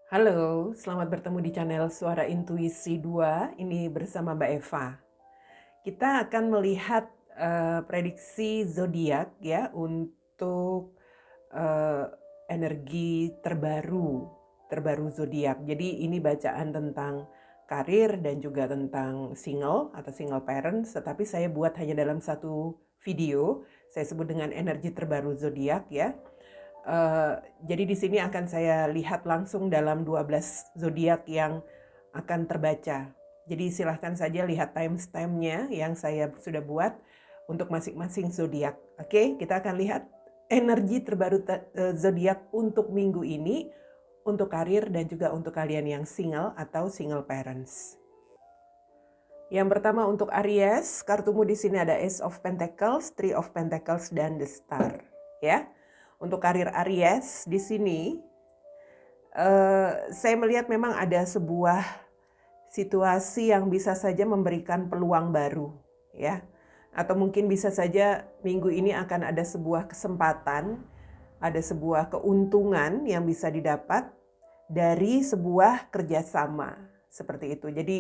Halo, selamat bertemu di channel Suara Intuisi 2. Ini bersama Mbak Eva. Kita akan melihat prediksi zodiak ya untuk eh, energi terbaru zodiak. Jadi ini bacaan tentang karir dan juga tentang single atau single parents, tetapi saya buat hanya dalam satu video. Saya sebut dengan energi terbaru zodiak ya. Jadi di sini akan saya lihat langsung dalam 12 zodiak yang akan terbaca. Jadi silahkan saja lihat timestamp-nya yang saya sudah buat untuk masing-masing zodiak. Oke, kita akan lihat energi terbaru zodiak untuk minggu ini, untuk karir dan juga untuk kalian yang single atau single parents. Yang pertama untuk Aries, kartumu di sini ada Ace of Pentacles, Three of Pentacles, dan The Star. Ya, untuk karir Aries di sini, saya melihat memang ada sebuah situasi yang bisa saja memberikan peluang baru, ya. Atau mungkin bisa saja minggu ini akan ada sebuah kesempatan, ada sebuah keuntungan yang bisa didapat dari sebuah kerjasama seperti itu. Jadi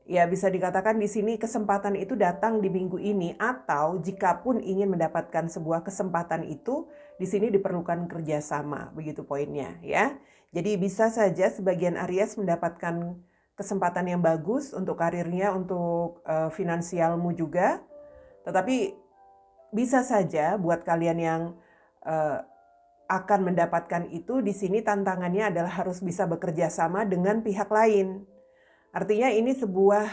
ya bisa dikatakan di sini kesempatan itu datang di minggu ini, atau jikapun ingin mendapatkan sebuah kesempatan itu, di sini diperlukan kerjasama, begitu poinnya ya. Jadi bisa saja sebagian Aries mendapatkan kesempatan yang bagus untuk karirnya, untuk finansialmu juga. Tetapi bisa saja buat kalian yang akan mendapatkan itu, di sini tantangannya adalah harus bisa bekerja sama dengan pihak lain. Artinya ini sebuah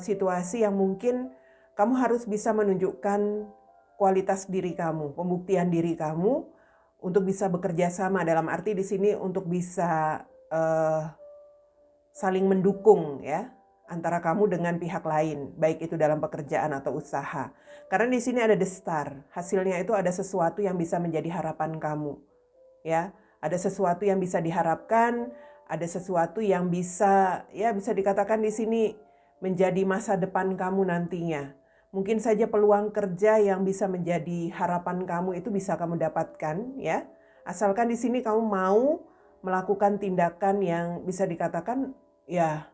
situasi yang mungkin kamu harus bisa menunjukkan kualitas diri kamu, pembuktian diri kamu untuk bisa bekerja sama, dalam arti di sini untuk bisa saling mendukung ya antara kamu dengan pihak lain, baik itu dalam pekerjaan atau usaha. Karena di sini ada The Star, hasilnya itu ada sesuatu yang bisa menjadi harapan kamu. Ya, ada sesuatu yang bisa diharapkan, ada sesuatu yang bisa dikatakan di sini menjadi masa depan kamu nantinya. Mungkin saja peluang kerja yang bisa menjadi harapan kamu itu bisa kamu dapatkan ya. Asalkan di sini kamu mau melakukan tindakan yang bisa dikatakan ya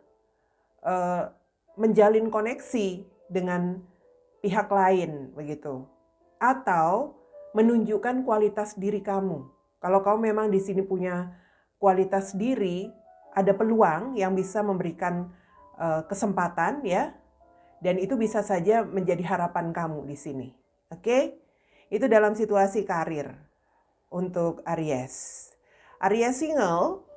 menjalin koneksi dengan pihak lain begitu. Atau menunjukkan kualitas diri kamu. Kalau kamu memang di sini punya kualitas diri, ada peluang yang bisa memberikan kesempatan ya. Dan itu bisa saja menjadi harapan kamu di sini. Oke? Itu dalam situasi karir untuk Aries. Aries single,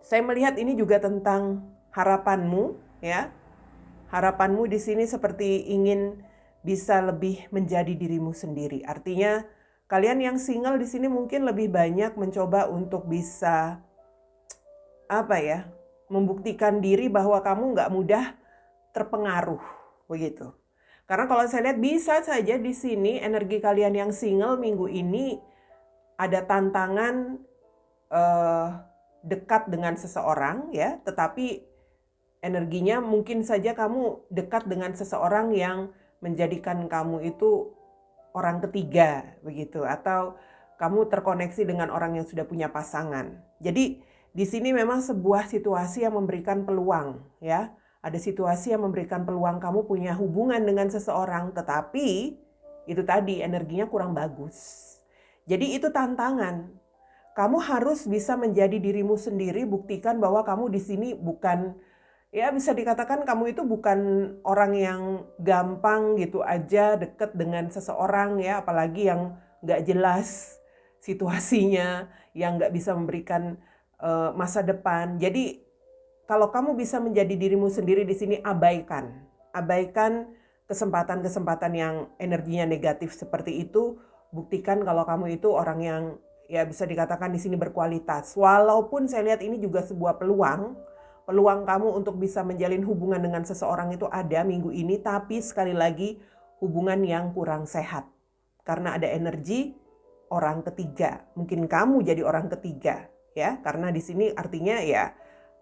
saya melihat ini juga tentang harapanmu ya. Harapanmu di sini seperti ingin bisa lebih menjadi dirimu sendiri. Artinya kalian yang single di sini mungkin lebih banyak mencoba untuk bisa membuktikan diri bahwa kamu nggak mudah terpengaruh begitu. Karena kalau saya lihat bisa saja di sini energi kalian yang single minggu ini ada tantangan dekat dengan seseorang ya, tetapi energinya mungkin saja kamu dekat dengan seseorang yang menjadikan kamu itu orang ketiga begitu, atau kamu terkoneksi dengan orang yang sudah punya pasangan. Jadi di sini memang sebuah situasi yang memberikan peluang ya. Ada situasi yang memberikan peluang kamu punya hubungan dengan seseorang, tetapi itu tadi energinya kurang bagus. Jadi itu tantangan. Kamu harus bisa menjadi dirimu sendiri, buktikan bahwa kamu di sini bukan, ya bisa dikatakan kamu itu bukan orang yang gampang gitu aja deket dengan seseorang ya, apalagi yang gak jelas situasinya, yang gak bisa memberikan masa depan. Jadi kalau kamu bisa menjadi dirimu sendiri di sini, abaikan kesempatan-kesempatan yang energinya negatif seperti itu. Buktikan kalau kamu itu orang yang ya bisa dikatakan di sini berkualitas. Walaupun saya lihat ini juga sebuah peluang kamu untuk bisa menjalin hubungan dengan seseorang itu ada minggu ini, tapi sekali lagi hubungan yang kurang sehat. Karena ada energi orang ketiga. Mungkin kamu jadi orang ketiga ya, karena di sini artinya ya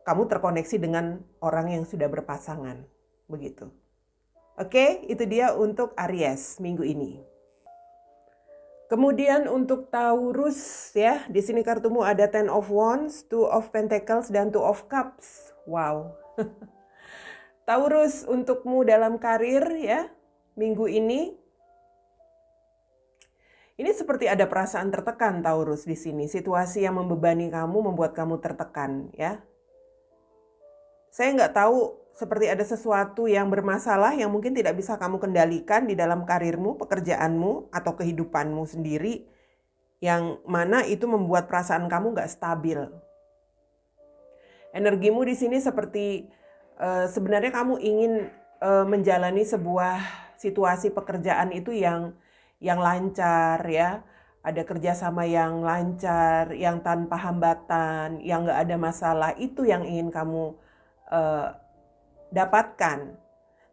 kamu terkoneksi dengan orang yang sudah berpasangan. Begitu. Oke, itu dia untuk Aries minggu ini. Kemudian untuk Taurus ya, di sini kartumu ada Ten of Wands, Two of Pentacles, dan Two of Cups. Wow. Taurus, untukmu dalam karir ya, minggu ini seperti ada perasaan tertekan Taurus di sini. Situasi yang membebani kamu, membuat kamu tertekan ya. Saya nggak tahu, seperti ada sesuatu yang bermasalah yang mungkin tidak bisa kamu kendalikan di dalam karirmu, pekerjaanmu, atau kehidupanmu sendiri, yang mana itu membuat perasaan kamu nggak stabil. Energimu di sini seperti sebenarnya kamu ingin menjalani sebuah situasi pekerjaan itu yang lancar ya. Ada kerjasama yang lancar, yang tanpa hambatan, yang nggak ada masalah. Itu yang ingin kamu dapatkan.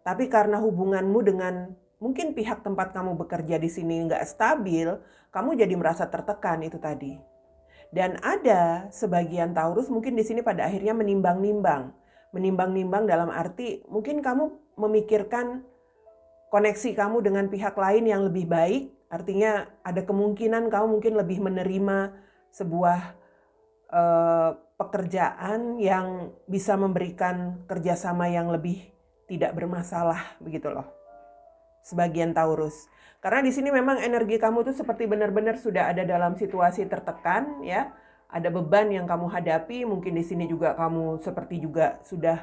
Tapi karena hubunganmu dengan mungkin pihak tempat kamu bekerja di sini nggak stabil, kamu jadi merasa tertekan itu tadi. Dan ada sebagian Taurus mungkin di sini pada akhirnya menimbang-nimbang. Menimbang-nimbang dalam arti mungkin kamu memikirkan koneksi kamu dengan pihak lain yang lebih baik. Artinya ada kemungkinan kamu mungkin lebih menerima sebuah pekerjaan yang bisa memberikan kerjasama yang lebih tidak bermasalah begitu loh. Sebagian Taurus. Karena di sini memang energi kamu tuh seperti benar-benar sudah ada dalam situasi tertekan ya. Ada beban yang kamu hadapi, mungkin di sini juga kamu seperti juga sudah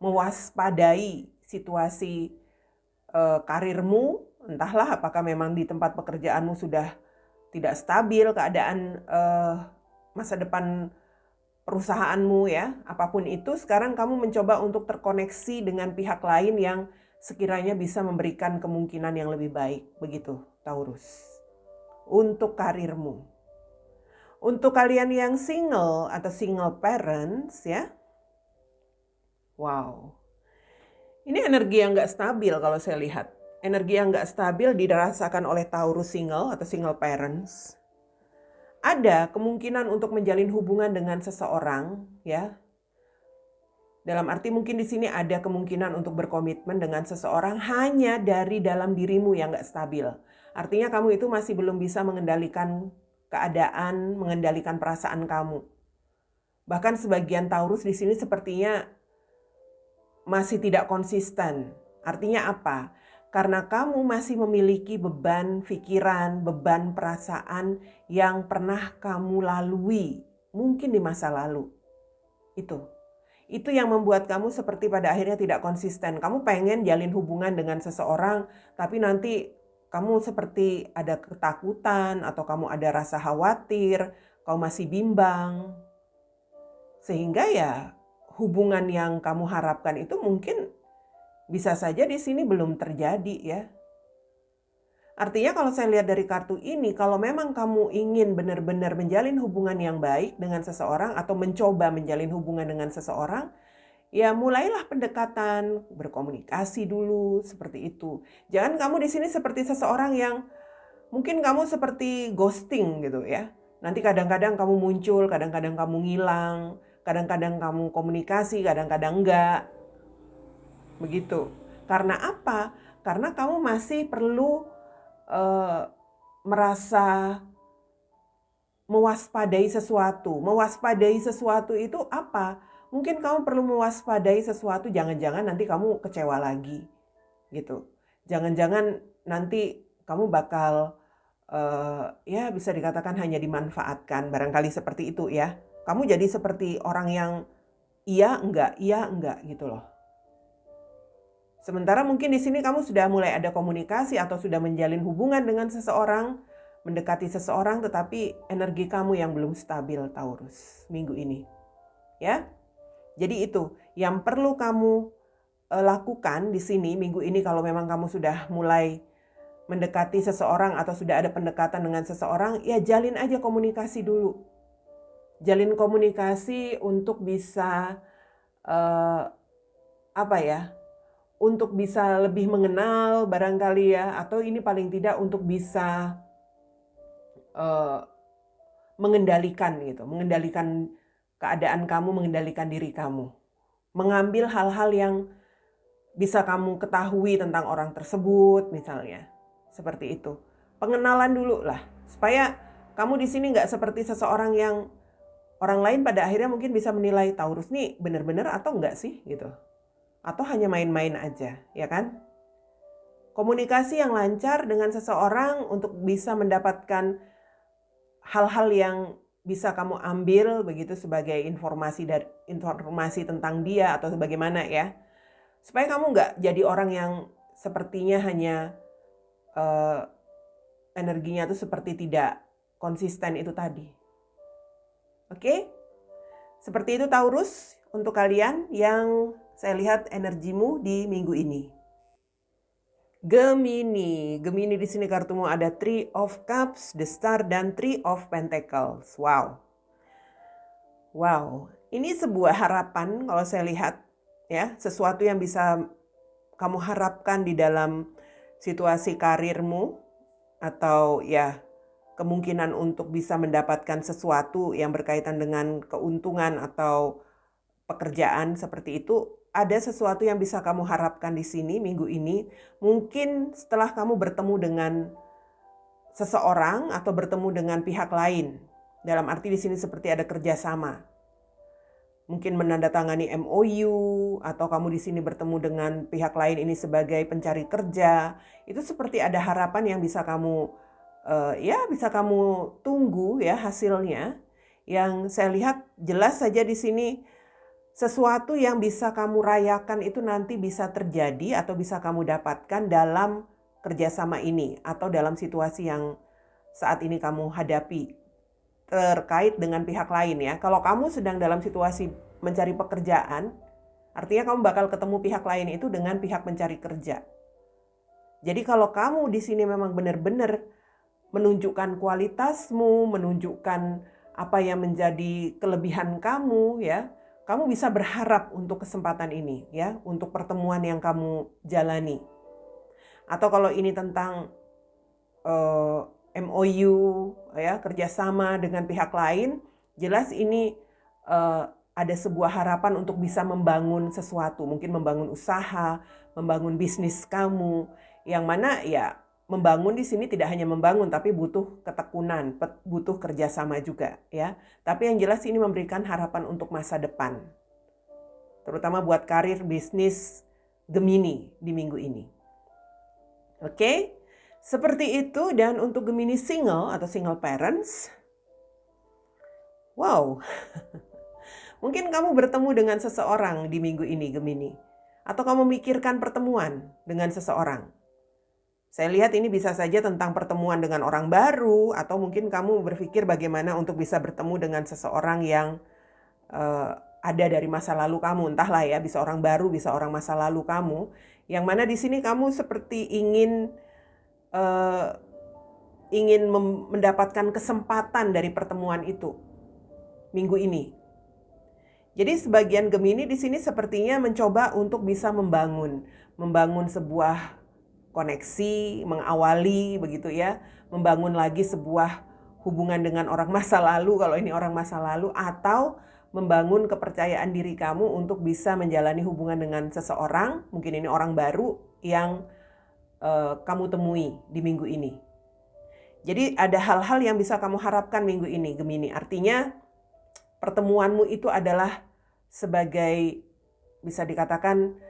mewaspadai situasi karirmu, entahlah apakah memang di tempat pekerjaanmu sudah tidak stabil keadaan masa depan perusahaanmu ya, apapun itu sekarang kamu mencoba untuk terkoneksi dengan pihak lain yang sekiranya bisa memberikan kemungkinan yang lebih baik, begitu Taurus. Untuk karirmu. Untuk kalian yang single atau single parents ya, wow. Ini energi yang gak stabil kalau saya lihat. Energi yang gak stabil dirasakan oleh Taurus single atau single parents. Ada kemungkinan untuk menjalin hubungan dengan seseorang ya. Dalam arti mungkin di sini ada kemungkinan untuk berkomitmen dengan seseorang hanya dari dalam dirimu yang gak stabil. Artinya kamu itu masih belum bisa mengendalikan keadaan, mengendalikan perasaan kamu. Bahkan sebagian Taurus di sini sepertinya masih tidak konsisten. Artinya apa? Karena kamu masih memiliki beban pikiran, beban perasaan yang pernah kamu lalui, mungkin di masa lalu. Itu yang membuat kamu seperti pada akhirnya tidak konsisten. Kamu pengen jalin hubungan dengan seseorang, tapi nanti kamu seperti ada ketakutan atau kamu ada rasa khawatir, kamu masih bimbang. Sehingga ya hubungan yang kamu harapkan itu mungkin bisa saja di sini belum terjadi ya. Artinya kalau saya lihat dari kartu ini, kalau memang kamu ingin benar-benar menjalin hubungan yang baik dengan seseorang atau mencoba menjalin hubungan dengan seseorang, ya mulailah pendekatan, berkomunikasi dulu seperti itu. Jangan kamu di sini seperti seseorang yang mungkin kamu seperti ghosting gitu ya. Nanti kadang-kadang kamu muncul, kadang-kadang kamu ngilang, kadang-kadang kamu komunikasi, kadang-kadang enggak. Begitu. Karena apa? Karena kamu masih perlu merasa mewaspadai sesuatu. Mewaspadai sesuatu itu apa? Mungkin kamu perlu mewaspadai sesuatu, jangan-jangan nanti kamu kecewa lagi. Gitu. Jangan-jangan nanti kamu bakal ya bisa dikatakan hanya dimanfaatkan. Barangkali seperti itu ya. Kamu jadi seperti orang yang iya enggak gitu loh. Sementara mungkin di sini kamu sudah mulai ada komunikasi atau sudah menjalin hubungan dengan seseorang, mendekati seseorang, tetapi energi kamu yang belum stabil Taurus minggu ini. Ya. Jadi itu yang perlu kamu lakukan di sini minggu ini kalau memang kamu sudah mulai mendekati seseorang atau sudah ada pendekatan dengan seseorang, ya jalin aja komunikasi dulu. Jalin komunikasi untuk bisa untuk bisa lebih mengenal barangkali ya, atau ini paling tidak untuk bisa mengendalikan gitu, mengendalikan keadaan kamu, mengendalikan diri kamu. Mengambil hal-hal yang bisa kamu ketahui tentang orang tersebut misalnya. Seperti itu. Pengenalan dulu lah. Supaya kamu di sini nggak seperti seseorang yang orang lain pada akhirnya mungkin bisa menilai Taurus nih bener-bener atau enggak sih gitu. Atau hanya main-main aja, ya kan? Komunikasi yang lancar dengan seseorang untuk bisa mendapatkan hal-hal yang bisa kamu ambil begitu sebagai informasi tentang dia atau bagaimana ya. Supaya kamu nggak jadi orang yang sepertinya hanya eh, energinya tuh seperti tidak konsisten itu tadi. Oke? Seperti itu Taurus untuk kalian yang saya lihat energimu di minggu ini. Gemini di sini kartumu ada Three of Cups, The Star, dan Three of Pentacles. Wow, ini sebuah harapan kalau saya lihat ya, sesuatu yang bisa kamu harapkan di dalam situasi karirmu atau ya kemungkinan untuk bisa mendapatkan sesuatu yang berkaitan dengan keuntungan atau pekerjaan seperti itu. Ada sesuatu yang bisa kamu harapkan di sini minggu ini. Mungkin setelah kamu bertemu dengan seseorang atau bertemu dengan pihak lain. Dalam arti di sini seperti ada kerjasama. Mungkin menandatangani MOU atau kamu di sini bertemu dengan pihak lain ini sebagai pencari kerja. Itu seperti ada harapan yang bisa kamu bisa kamu tunggu ya hasilnya. Yang saya lihat jelas saja di sini sesuatu yang bisa kamu rayakan itu nanti bisa terjadi atau bisa kamu dapatkan dalam kerjasama ini atau dalam situasi yang saat ini kamu hadapi terkait dengan pihak lain ya. Kalau kamu sedang dalam situasi mencari pekerjaan, artinya kamu bakal ketemu pihak lain itu dengan pihak pencari kerja. Jadi kalau kamu di sini memang benar-benar menunjukkan kualitasmu, menunjukkan apa yang menjadi kelebihan kamu ya, kamu bisa berharap untuk kesempatan ini ya, untuk pertemuan yang kamu jalani. Atau kalau ini tentang MOU ya, kerjasama dengan pihak lain, jelas ini ada sebuah harapan untuk bisa membangun sesuatu, mungkin membangun usaha, membangun bisnis kamu, yang mana ya membangun di sini tidak hanya membangun tapi butuh ketekunan, butuh kerjasama juga ya. Tapi yang jelas ini memberikan harapan untuk masa depan. Terutama buat karir bisnis Gemini di minggu ini. Oke, seperti itu. Dan untuk Gemini single atau single parents, wow, mungkin kamu bertemu dengan seseorang di minggu ini Gemini. Atau kamu memikirkan pertemuan dengan seseorang. Saya lihat ini bisa saja tentang pertemuan dengan orang baru, atau mungkin kamu berpikir bagaimana untuk bisa bertemu dengan seseorang yang ada dari masa lalu kamu. Entahlah ya, bisa orang baru, bisa orang masa lalu kamu. Yang mana di sini kamu seperti ingin mendapatkan kesempatan dari pertemuan itu minggu ini. Jadi sebagian Gemini di sini sepertinya mencoba untuk bisa membangun sebuah koneksi, mengawali begitu ya, membangun lagi sebuah hubungan dengan orang masa lalu kalau ini orang masa lalu, atau membangun kepercayaan diri kamu untuk bisa menjalani hubungan dengan seseorang, mungkin ini orang baru yang kamu temui di minggu ini. Jadi ada hal-hal yang bisa kamu harapkan minggu ini Gemini. Artinya pertemuanmu itu adalah sebagai, bisa dikatakan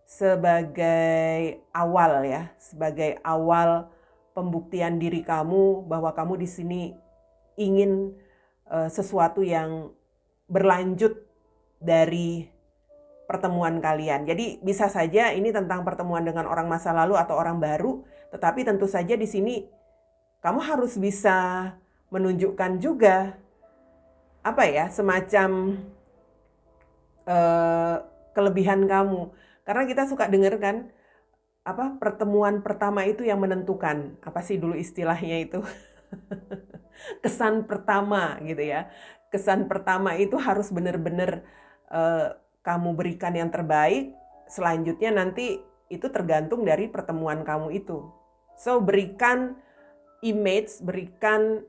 sebagai awal ya, sebagai awal pembuktian diri kamu bahwa kamu di sini ingin sesuatu yang berlanjut dari pertemuan kalian. Jadi bisa saja ini tentang pertemuan dengan orang masa lalu atau orang baru, tetapi tentu saja di sini kamu harus bisa menunjukkan juga apa ya, semacam kelebihan kamu. Karena kita suka dengar kan, pertemuan pertama itu yang menentukan. Apa sih dulu istilahnya itu? Kesan pertama gitu ya. Kesan pertama itu harus benar-benar kamu berikan yang terbaik. Selanjutnya nanti itu tergantung dari pertemuan kamu itu. So berikan image, berikan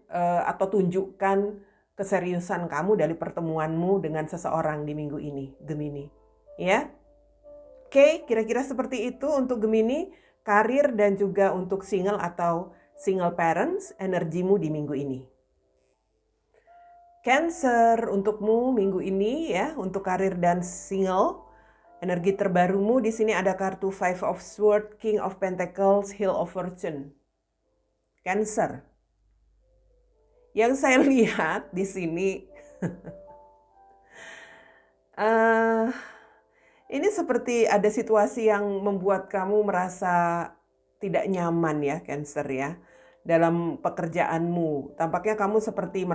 atau tunjukkan keseriusan kamu dari pertemuanmu dengan seseorang di minggu ini, Gemini. Ya. Oke, kira-kira seperti itu untuk Gemini, karir dan juga untuk single atau single parents, energimu di minggu ini. Cancer, untukmu minggu ini ya, untuk karir dan single, energi terbarumu di sini ada kartu Five of Swords, King of Pentacles, Wheel of Fortune. Cancer. Yang saya lihat di sini ini seperti ada situasi yang membuat kamu merasa tidak nyaman ya, Cancer ya. Dalam pekerjaanmu, tampaknya kamu seperti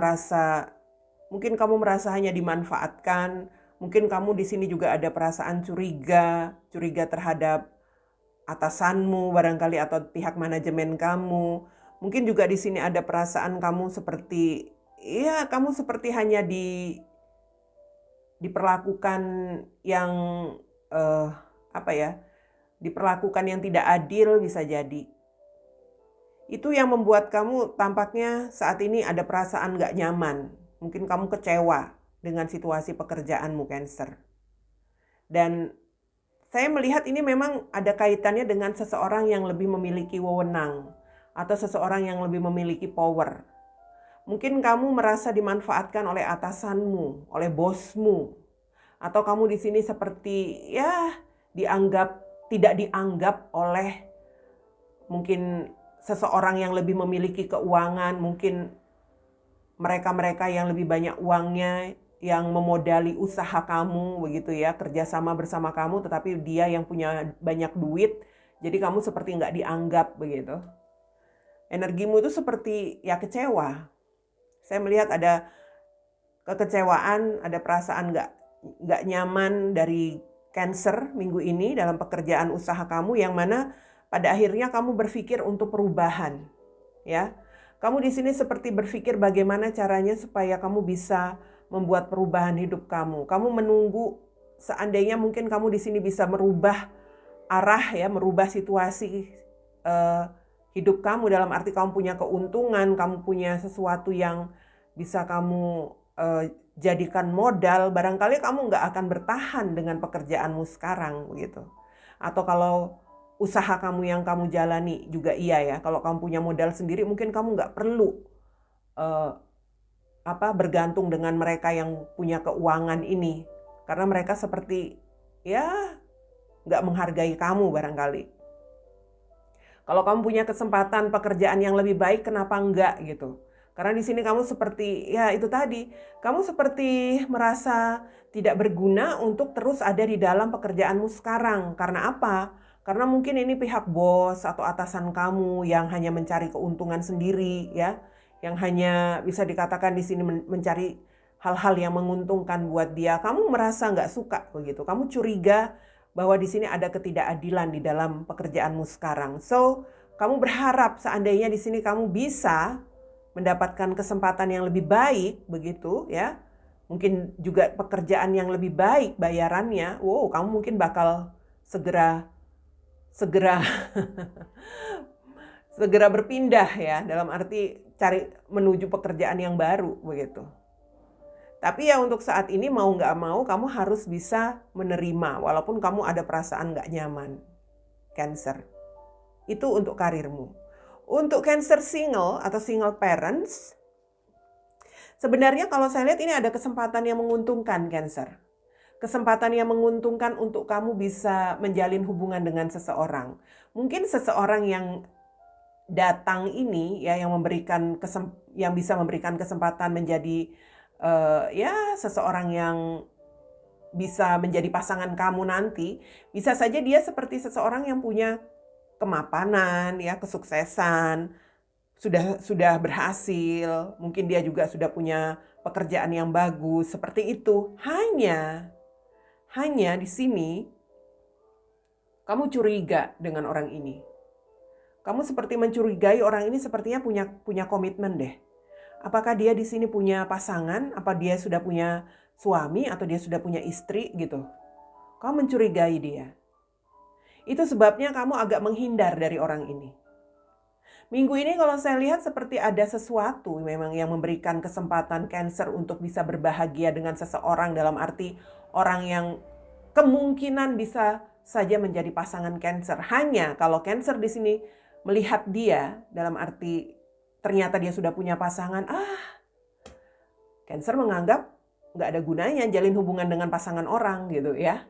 mungkin kamu merasa hanya dimanfaatkan, mungkin kamu di sini juga ada perasaan curiga terhadap atasanmu barangkali atau pihak manajemen kamu. Mungkin juga di sini ada perasaan kamu seperti hanya diperlakukan yang diperlakukan yang tidak adil, bisa jadi. Itu yang membuat kamu tampaknya saat ini ada perasaan gak nyaman. Mungkin kamu kecewa dengan situasi pekerjaanmu, Cancer. Dan saya melihat ini memang ada kaitannya dengan seseorang yang lebih memiliki wewenang atau seseorang yang lebih memiliki power. Mungkin kamu merasa dimanfaatkan oleh atasanmu, oleh bosmu, atau kamu di sini seperti tidak dianggap oleh mungkin seseorang yang lebih memiliki keuangan, mungkin mereka-mereka yang lebih banyak uangnya, yang memodali usaha kamu, begitu ya, kerjasama bersama kamu, tetapi dia yang punya banyak duit, jadi kamu seperti nggak dianggap begitu. Energimu itu seperti kecewa. Saya melihat ada kekecewaan, ada perasaan nggak nyaman dari Cancer minggu ini dalam pekerjaan usaha kamu, yang mana pada akhirnya kamu berpikir untuk perubahan, ya. Kamu di sini seperti berpikir bagaimana caranya supaya kamu bisa membuat perubahan hidup kamu. Kamu menunggu seandainya mungkin kamu di sini bisa merubah arah ya, merubah situasi hidup kamu, dalam arti kamu punya keuntungan, kamu punya sesuatu yang bisa kamu jadikan modal, barangkali kamu nggak akan bertahan dengan pekerjaanmu sekarang begitu. Atau kalau usaha kamu yang kamu jalani juga ya, kalau kamu punya modal sendiri mungkin kamu nggak perlu bergantung dengan mereka yang punya keuangan ini, karena mereka seperti nggak menghargai kamu barangkali. Kalau kamu punya kesempatan pekerjaan yang lebih baik, kenapa enggak gitu? Karena di sini kamu seperti itu tadi, kamu seperti merasa tidak berguna untuk terus ada di dalam pekerjaanmu sekarang. Karena apa? Karena mungkin ini pihak bos atau atasan kamu yang hanya mencari keuntungan sendiri ya, yang hanya bisa dikatakan di sini mencari hal-hal yang menguntungkan buat dia. Kamu merasa nggak suka begitu. Kamu curiga bahwa di sini ada ketidakadilan di dalam pekerjaanmu sekarang. So, kamu berharap seandainya di sini kamu bisa mendapatkan kesempatan yang lebih baik begitu ya. Mungkin juga pekerjaan yang lebih baik bayarannya. Wow, kamu mungkin bakal segera segera berpindah ya, dalam arti cari menuju pekerjaan yang baru begitu. Tapi ya untuk saat ini mau nggak mau kamu harus bisa menerima walaupun kamu ada perasaan nggak nyaman, Cancer. Itu untuk karirmu. Untuk Cancer single atau single parents, sebenarnya kalau saya lihat ini ada kesempatan yang menguntungkan, Cancer. Kesempatan yang menguntungkan untuk kamu bisa menjalin hubungan dengan seseorang. Mungkin seseorang yang datang ini ya, yang bisa memberikan kesempatan menjadi seseorang yang bisa menjadi pasangan kamu nanti, bisa saja dia seperti seseorang yang punya kemapanan ya, kesuksesan, sudah berhasil, mungkin dia juga sudah punya pekerjaan yang bagus, seperti itu. Hanya di sini kamu curiga dengan orang ini. Kamu seperti mencurigai orang ini sepertinya punya komitmen deh. Apakah dia di sini punya pasangan? Apa dia sudah punya suami atau dia sudah punya istri gitu? Kamu mencurigai dia. Itu sebabnya kamu agak menghindar dari orang ini. Minggu ini kalau saya lihat seperti ada sesuatu memang yang memberikan kesempatan Cancer untuk bisa berbahagia dengan seseorang, dalam arti orang yang kemungkinan bisa saja menjadi pasangan Cancer. Hanya kalau Cancer di sini melihat dia, dalam arti ternyata dia sudah punya pasangan, Cancer menganggap nggak ada gunanya jalin hubungan dengan pasangan orang gitu ya.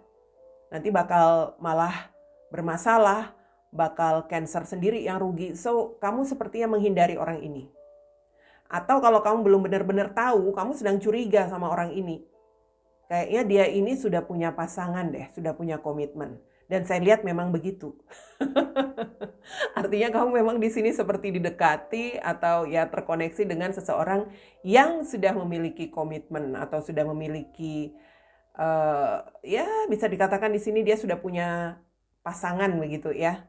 Nanti bakal malah bermasalah, bakal Cancer sendiri yang rugi. So, kamu sepertinya menghindari orang ini. Atau kalau kamu belum benar-benar tahu, kamu sedang curiga sama orang ini. Kayaknya dia ini sudah punya pasangan deh, sudah punya komitmen. Dan saya lihat memang begitu. Artinya kamu memang di sini seperti didekati atau ya terkoneksi dengan seseorang yang sudah memiliki komitmen atau sudah memiliki ya bisa dikatakan di sini dia sudah punya pasangan begitu ya.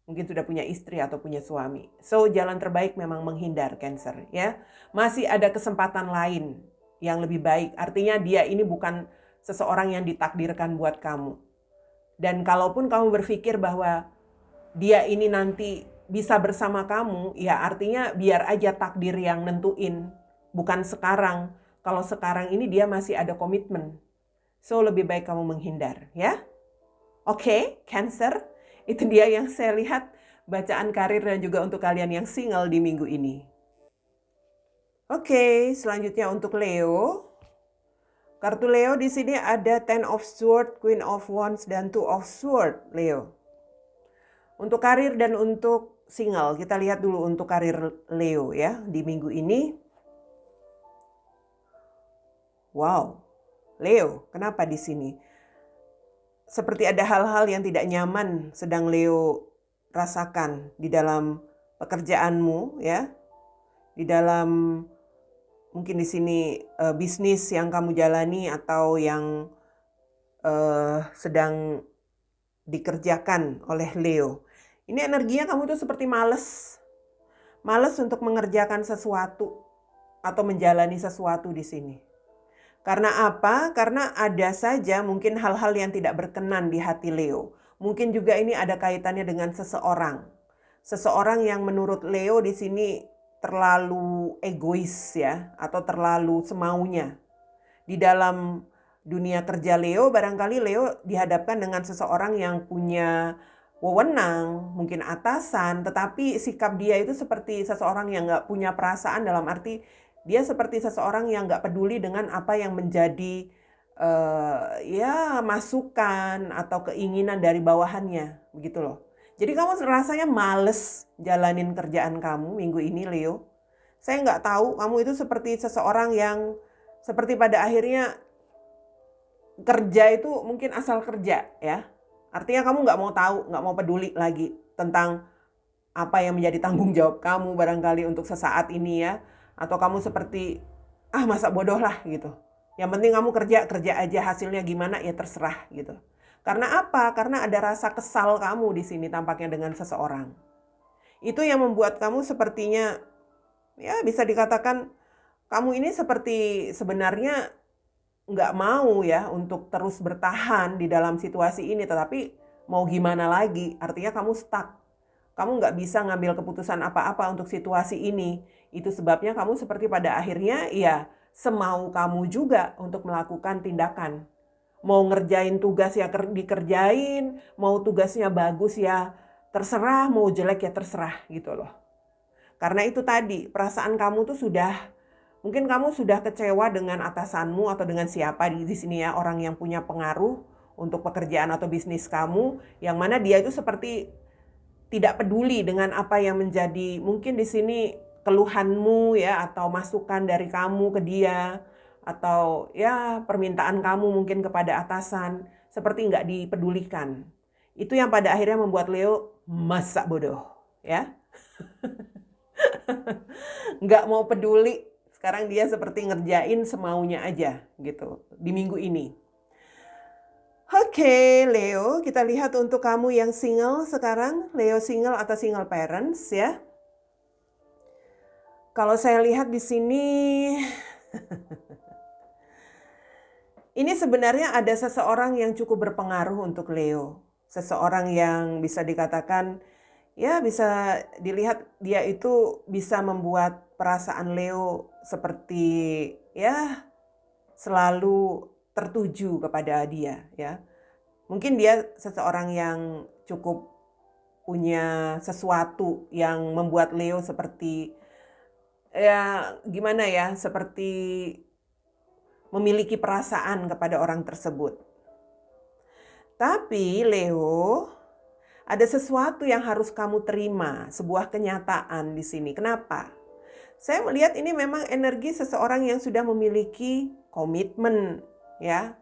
Mungkin sudah punya istri atau punya suami. So, jalan terbaik memang menghindar Cancer ya. Masih ada kesempatan lain yang lebih baik. Artinya dia ini bukan seseorang yang ditakdirkan buat kamu. Dan kalaupun kamu berpikir bahwa dia ini nanti bisa bersama kamu, ya artinya biar aja takdir yang nentuin. Bukan sekarang. Kalau sekarang ini dia masih ada komitmen. So, lebih baik kamu menghindar ya. Oke, Cancer. Itu dia yang saya lihat bacaan karir dan juga untuk kalian yang single di minggu ini. Oke, selanjutnya untuk Leo. Kartu Leo di sini ada Ten of Swords, Queen of Wands, dan Two of Swords, Leo. Untuk karir dan untuk single, kita lihat dulu untuk karir Leo ya di minggu ini. Wow, Leo, kenapa di sini? Seperti ada hal-hal yang tidak nyaman sedang Leo rasakan di dalam pekerjaanmu ya. Di dalam mungkin di sini bisnis yang kamu jalani atau yang sedang dikerjakan oleh Leo. Ini energinya kamu tuh seperti males. Males untuk mengerjakan sesuatu atau menjalani sesuatu di sini. Karena apa? Karena ada saja mungkin hal-hal yang tidak berkenan di hati Leo. Mungkin juga ini ada kaitannya dengan seseorang. Seseorang yang menurut Leo di sini terlalu egois ya, atau terlalu semaunya. Di dalam dunia kerja Leo, barangkali Leo dihadapkan dengan seseorang yang punya wewenang, mungkin atasan, tetapi sikap dia itu seperti seseorang yang nggak punya perasaan, dalam arti dia seperti seseorang yang nggak peduli dengan apa yang menjadi ya masukan atau keinginan dari bawahannya, begitu loh. Jadi kamu rasanya males jalanin kerjaan kamu minggu ini, Leo. Saya nggak tahu, kamu itu seperti seseorang yang seperti pada akhirnya kerja itu mungkin asal kerja ya. Artinya kamu nggak mau tahu, nggak mau peduli lagi tentang apa yang menjadi tanggung jawab kamu barangkali untuk sesaat ini ya. Atau kamu seperti, masa bodoh lah gitu. Yang penting kamu kerja aja, hasilnya gimana ya terserah gitu. Karena apa? Karena ada rasa kesal kamu di sini tampaknya dengan seseorang. Itu yang membuat kamu sepertinya, ya bisa dikatakan kamu ini seperti sebenarnya nggak mau ya untuk terus bertahan di dalam situasi ini. Tetapi mau gimana lagi? Artinya kamu stuck. Kamu nggak bisa ngambil keputusan apa-apa untuk situasi ini. Itu sebabnya kamu seperti pada akhirnya ya semau kamu juga untuk melakukan tindakan. Mau ngerjain tugas ya dikerjain, mau tugasnya bagus ya terserah, mau jelek ya terserah gitu loh. Karena itu tadi, perasaan kamu tuh mungkin kamu sudah kecewa dengan atasanmu atau dengan siapa di sini ya, orang yang punya pengaruh untuk pekerjaan atau bisnis kamu, yang mana dia itu seperti tidak peduli dengan apa yang menjadi mungkin di sini keluhanmu ya, atau masukan dari kamu ke dia, atau ya permintaan kamu mungkin kepada atasan, seperti nggak dipedulikan. Itu yang pada akhirnya membuat Leo masa bodoh ya. Nggak mau peduli, sekarang dia seperti ngerjain semaunya aja gitu di minggu ini. Oke, Leo, kita lihat untuk kamu yang single sekarang, Leo single atau single parents ya. Kalau saya lihat di sini ini sebenarnya ada seseorang yang cukup berpengaruh untuk Leo. Seseorang yang bisa dikatakan, ya bisa dilihat dia itu bisa membuat perasaan Leo seperti ya selalu tertuju kepada dia ya. Mungkin dia seseorang yang cukup punya sesuatu yang membuat Leo seperti, ya gimana ya, seperti memiliki perasaan kepada orang tersebut. Tapi Leo, ada sesuatu yang harus kamu terima, sebuah kenyataan di sini. Kenapa? Saya melihat ini memang energi seseorang yang sudah memiliki komitmen, ya.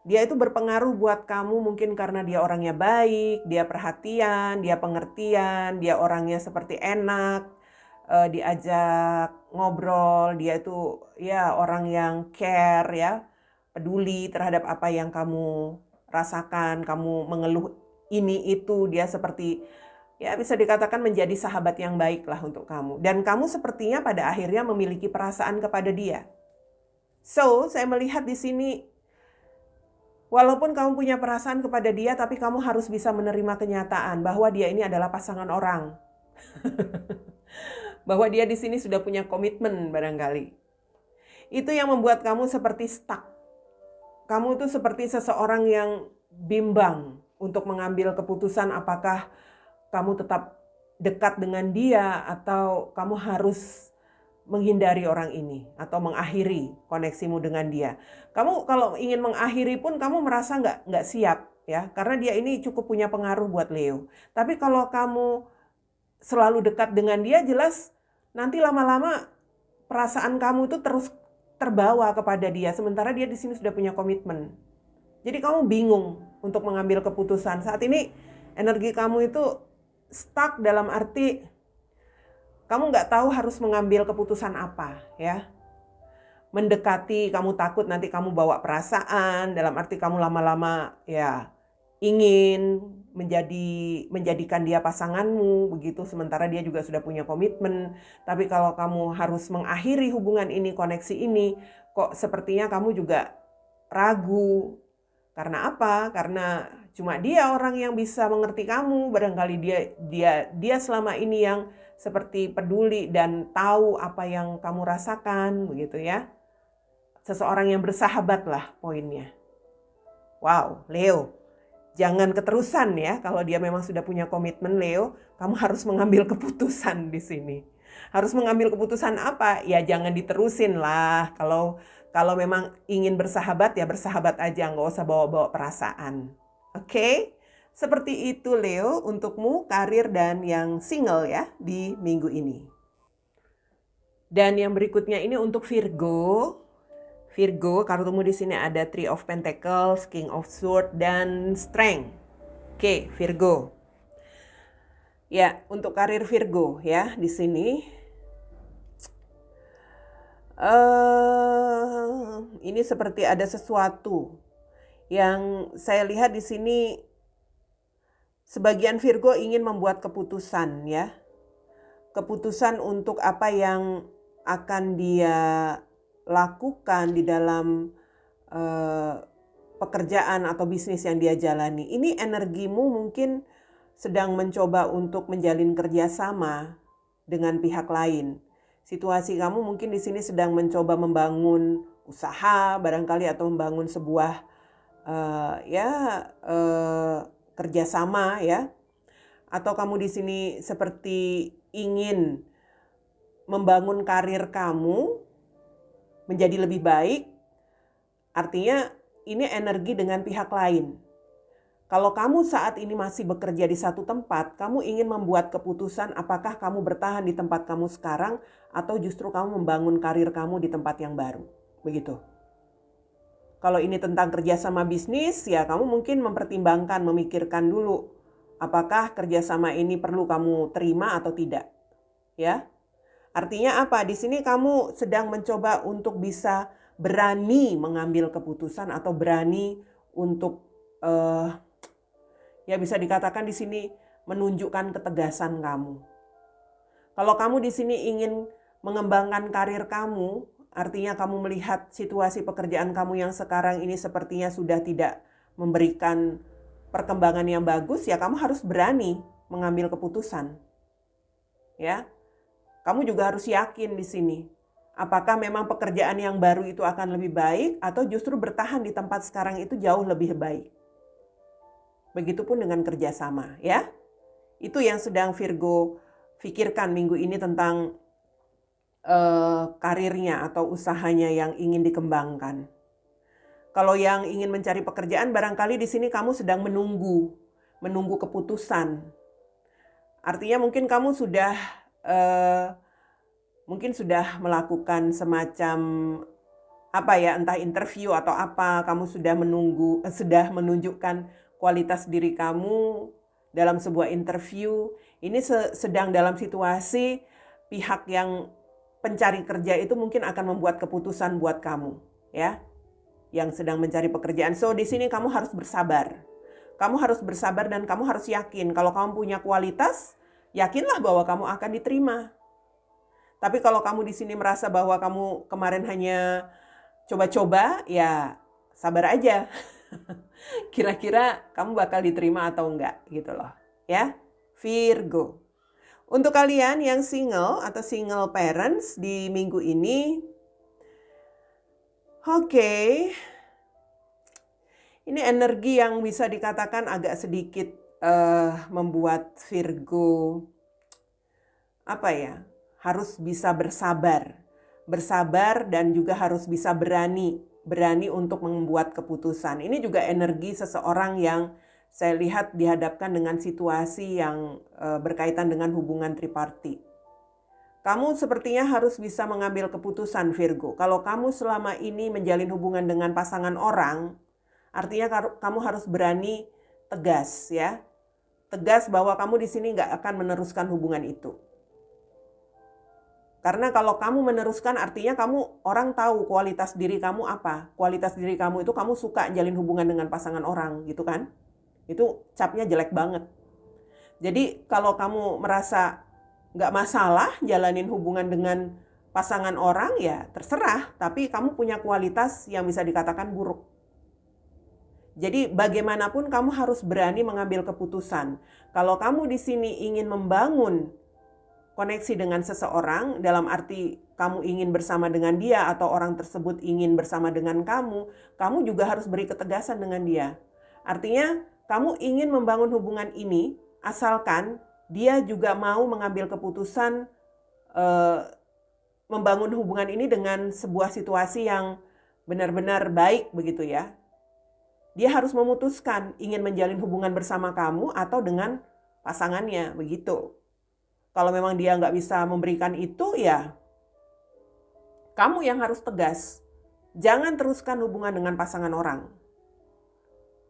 Dia itu berpengaruh buat kamu mungkin karena dia orangnya baik, dia perhatian, dia pengertian, dia orangnya seperti enak, diajak ngobrol, dia itu ya orang yang care ya, peduli terhadap apa yang kamu rasakan, kamu mengeluh ini itu, dia seperti ya bisa dikatakan menjadi sahabat yang baik lah untuk kamu. Dan kamu sepertinya pada akhirnya memiliki perasaan kepada dia. So, saya melihat di sini walaupun kamu punya perasaan kepada dia, tapi kamu harus bisa menerima kenyataan bahwa dia ini adalah pasangan orang. Bahwa dia di sini sudah punya komitmen barangkali. Itu yang membuat kamu seperti stuck. Kamu itu seperti seseorang yang bimbang untuk mengambil keputusan apakah kamu tetap dekat dengan dia atau kamu harus menghindari orang ini atau mengakhiri koneksimu dengan dia. Kamu kalau ingin mengakhiri pun kamu merasa nggak siap ya, karena dia ini cukup punya pengaruh buat Leo. Tapi kalau kamu selalu dekat dengan dia, jelas nanti lama-lama perasaan kamu itu terus terbawa kepada dia, sementara dia di sini sudah punya komitmen. Jadi kamu bingung untuk mengambil keputusan. Saat ini energi kamu itu stuck dalam arti kamu nggak tahu harus mengambil keputusan apa ya. Mendekati, kamu takut nanti kamu bawa perasaan, dalam arti kamu lama-lama ya ingin menjadikan dia pasanganmu begitu, sementara dia juga sudah punya komitmen. Tapi kalau kamu harus mengakhiri hubungan ini, koneksi ini, kok sepertinya kamu juga ragu. Karena apa? Karena cuma dia orang yang bisa mengerti kamu. Barangkali dia selama ini yang seperti peduli dan tahu apa yang kamu rasakan begitu ya. Seseorang yang bersahabat lah poinnya. Wow, Leo. Jangan keterusan ya, kalau dia memang sudah punya komitmen Leo, kamu harus mengambil keputusan di sini. Harus mengambil keputusan apa? Ya jangan diterusin lah. Kalau memang ingin bersahabat ya bersahabat aja, nggak usah bawa-bawa perasaan. Oke? Seperti itu Leo untukmu karir dan yang single ya di minggu ini. Dan yang berikutnya ini untuk Virgo. Virgo, kartumu di sini ada Three of Pentacles, King of Swords, dan Strength. Oke, Virgo. Ya, untuk karir Virgo ya di sini. Ini seperti ada sesuatu yang saya lihat di sini. Sebagian Virgo ingin membuat keputusan ya. Keputusan untuk apa yang akan dia lakukan di dalam pekerjaan atau bisnis yang dia jalani. Ini energimu mungkin sedang mencoba untuk menjalin kerjasama dengan pihak lain. Situasi kamu mungkin di sini sedang mencoba membangun usaha barangkali atau membangun sebuah kerjasama ya. Atau kamu di sini seperti ingin membangun karir kamu menjadi lebih baik, artinya ini energi dengan pihak lain. Kalau kamu saat ini masih bekerja di satu tempat, kamu ingin membuat keputusan apakah kamu bertahan di tempat kamu sekarang atau justru kamu membangun karir kamu di tempat yang baru. Begitu. Kalau ini tentang kerjasama bisnis, ya kamu mungkin mempertimbangkan, memikirkan dulu apakah kerjasama ini perlu kamu terima atau tidak. Ya. Artinya apa? Di sini kamu sedang mencoba untuk bisa berani mengambil keputusan atau berani untuk ya bisa dikatakan di sini menunjukkan ketegasan kamu. Kalau kamu di sini ingin mengembangkan karir kamu, artinya kamu melihat situasi pekerjaan kamu yang sekarang ini sepertinya sudah tidak memberikan perkembangan yang bagus, ya kamu harus berani mengambil keputusan. Ya. Kamu juga harus yakin di sini. Apakah memang pekerjaan yang baru itu akan lebih baik atau justru bertahan di tempat sekarang itu jauh lebih baik. Begitupun dengan kerjasama ya. Itu yang sedang Virgo pikirkan minggu ini tentang karirnya atau usahanya yang ingin dikembangkan. Kalau yang ingin mencari pekerjaan, barangkali di sini kamu sedang menunggu keputusan. Artinya mungkin kamu sudah melakukan semacam entah interview atau apa, kamu sudah menunjukkan kualitas diri kamu dalam sebuah interview. Ini sedang dalam situasi pihak yang pencari kerja itu mungkin akan membuat keputusan buat kamu, ya, yang sedang mencari pekerjaan. So di sini kamu harus bersabar. Kamu harus bersabar dan kamu harus yakin kalau kamu punya kualitas, yakinlah bahwa kamu akan diterima. Tapi kalau kamu di sini merasa bahwa kamu kemarin hanya coba-coba, ya sabar aja. Kira-kira kamu bakal diterima atau enggak gitu loh, ya. Virgo. Untuk kalian yang single atau single parents di minggu ini, ini energi yang bisa dikatakan agak sedikit membuat Virgo harus bisa bersabar dan juga harus bisa berani untuk membuat keputusan. Ini juga energi seseorang yang saya lihat dihadapkan dengan situasi yang berkaitan dengan hubungan tripartit. Kamu sepertinya harus bisa mengambil keputusan, Virgo. Kalau kamu selama ini menjalin hubungan dengan pasangan orang, artinya kamu harus berani tegas, ya. Tegas bahwa kamu di sini nggak akan meneruskan hubungan itu. Karena kalau kamu meneruskan artinya orang tahu kualitas diri kamu apa. Kualitas diri kamu itu kamu suka jalin hubungan dengan pasangan orang, gitu kan? Itu capnya jelek banget. Jadi kalau kamu merasa nggak masalah jalanin hubungan dengan pasangan orang, ya terserah. Tapi kamu punya kualitas yang bisa dikatakan buruk. Jadi bagaimanapun kamu harus berani mengambil keputusan. Kalau kamu di sini ingin membangun koneksi dengan seseorang, dalam arti kamu ingin bersama dengan dia atau orang tersebut ingin bersama dengan kamu juga harus beri ketegasan dengan dia. Artinya kamu ingin membangun hubungan ini asalkan dia juga mau mengambil keputusan membangun hubungan ini dengan sebuah situasi yang benar-benar baik begitu ya. Dia harus memutuskan ingin menjalin hubungan bersama kamu atau dengan pasangannya begitu. Kalau memang dia nggak bisa memberikan itu, ya kamu yang harus tegas. Jangan teruskan hubungan dengan pasangan orang.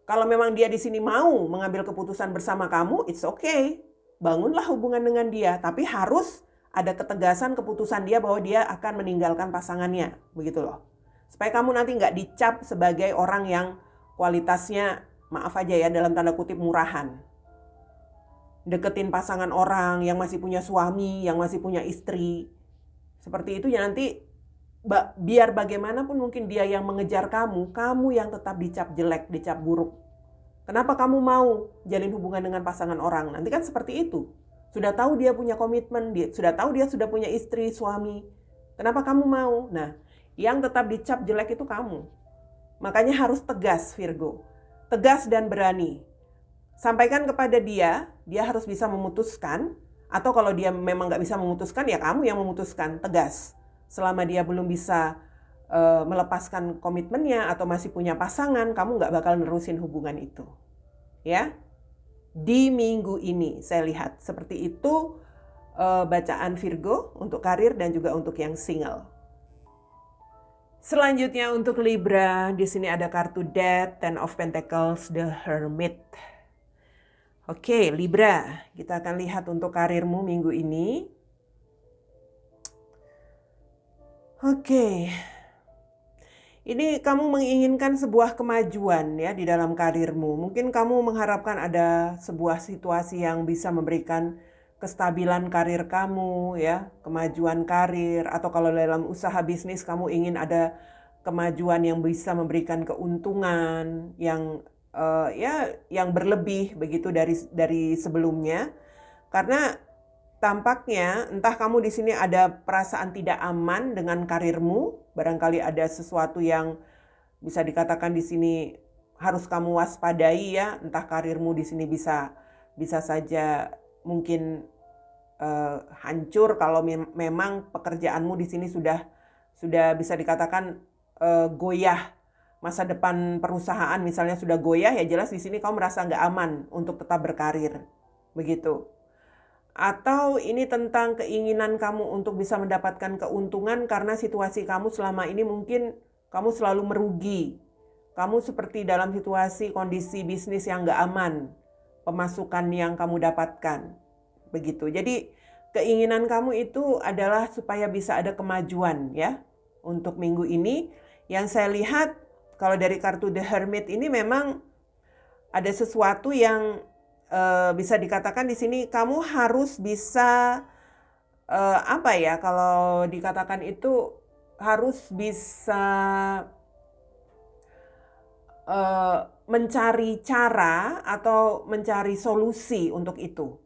Kalau memang dia di sini mau mengambil keputusan bersama kamu, it's okay. Bangunlah hubungan dengan dia, tapi harus ada ketegasan keputusan dia bahwa dia akan meninggalkan pasangannya, begitu loh. Supaya kamu nanti nggak dicap sebagai orang yang kualitasnya, maaf aja ya, dalam tanda kutip murahan. Deketin pasangan orang yang masih punya suami, yang masih punya istri. Seperti itu ya nanti biar bagaimanapun mungkin dia yang mengejar kamu yang tetap dicap jelek, dicap buruk. Kenapa kamu mau jalin hubungan dengan pasangan orang? Nanti kan seperti itu. Sudah tahu dia punya komitmen, sudah tahu dia sudah punya istri, suami. Kenapa kamu mau? Nah, yang tetap dicap jelek itu kamu. Makanya harus tegas, Virgo. Tegas dan berani. Sampaikan kepada dia harus bisa memutuskan. Atau kalau dia memang gak bisa memutuskan, ya kamu yang memutuskan, tegas. Selama dia belum bisa melepaskan komitmennya atau masih punya pasangan, kamu gak bakal nerusin hubungan itu. Ya, di minggu ini saya lihat seperti itu bacaan Virgo untuk karir dan juga untuk yang single. Selanjutnya untuk Libra, di sini ada kartu Death, Ten of Pentacles, The Hermit. Oke, Libra, kita akan lihat untuk karirmu minggu ini. Oke. Ini kamu menginginkan sebuah kemajuan ya di dalam karirmu. Mungkin kamu mengharapkan ada sebuah situasi yang bisa memberikan kestabilan karir kamu ya, kemajuan karir, atau kalau dalam usaha bisnis kamu ingin ada kemajuan yang bisa memberikan keuntungan yang yang berlebih begitu dari sebelumnya. Karena tampaknya entah kamu di sini ada perasaan tidak aman dengan karirmu, barangkali ada sesuatu yang bisa dikatakan di sini harus kamu waspadai ya, entah karirmu di sini bisa saja mungkin hancur kalau memang pekerjaanmu di sini sudah bisa dikatakan goyah. Masa depan perusahaan misalnya sudah goyah, ya jelas di sini kamu merasa nggak aman untuk tetap berkarir. Begitu. Atau ini tentang keinginan kamu untuk bisa mendapatkan keuntungan karena situasi kamu selama ini mungkin kamu selalu merugi. Kamu seperti dalam situasi kondisi bisnis yang nggak aman, pemasukan yang kamu dapatkan. Begitu. Jadi keinginan kamu itu adalah supaya bisa ada kemajuan ya untuk minggu ini. Yang saya lihat kalau dari kartu The Hermit ini memang ada sesuatu yang bisa dikatakan di sini kamu harus bisa apa ya, kalau dikatakan itu harus bisa mencari cara atau mencari solusi untuk itu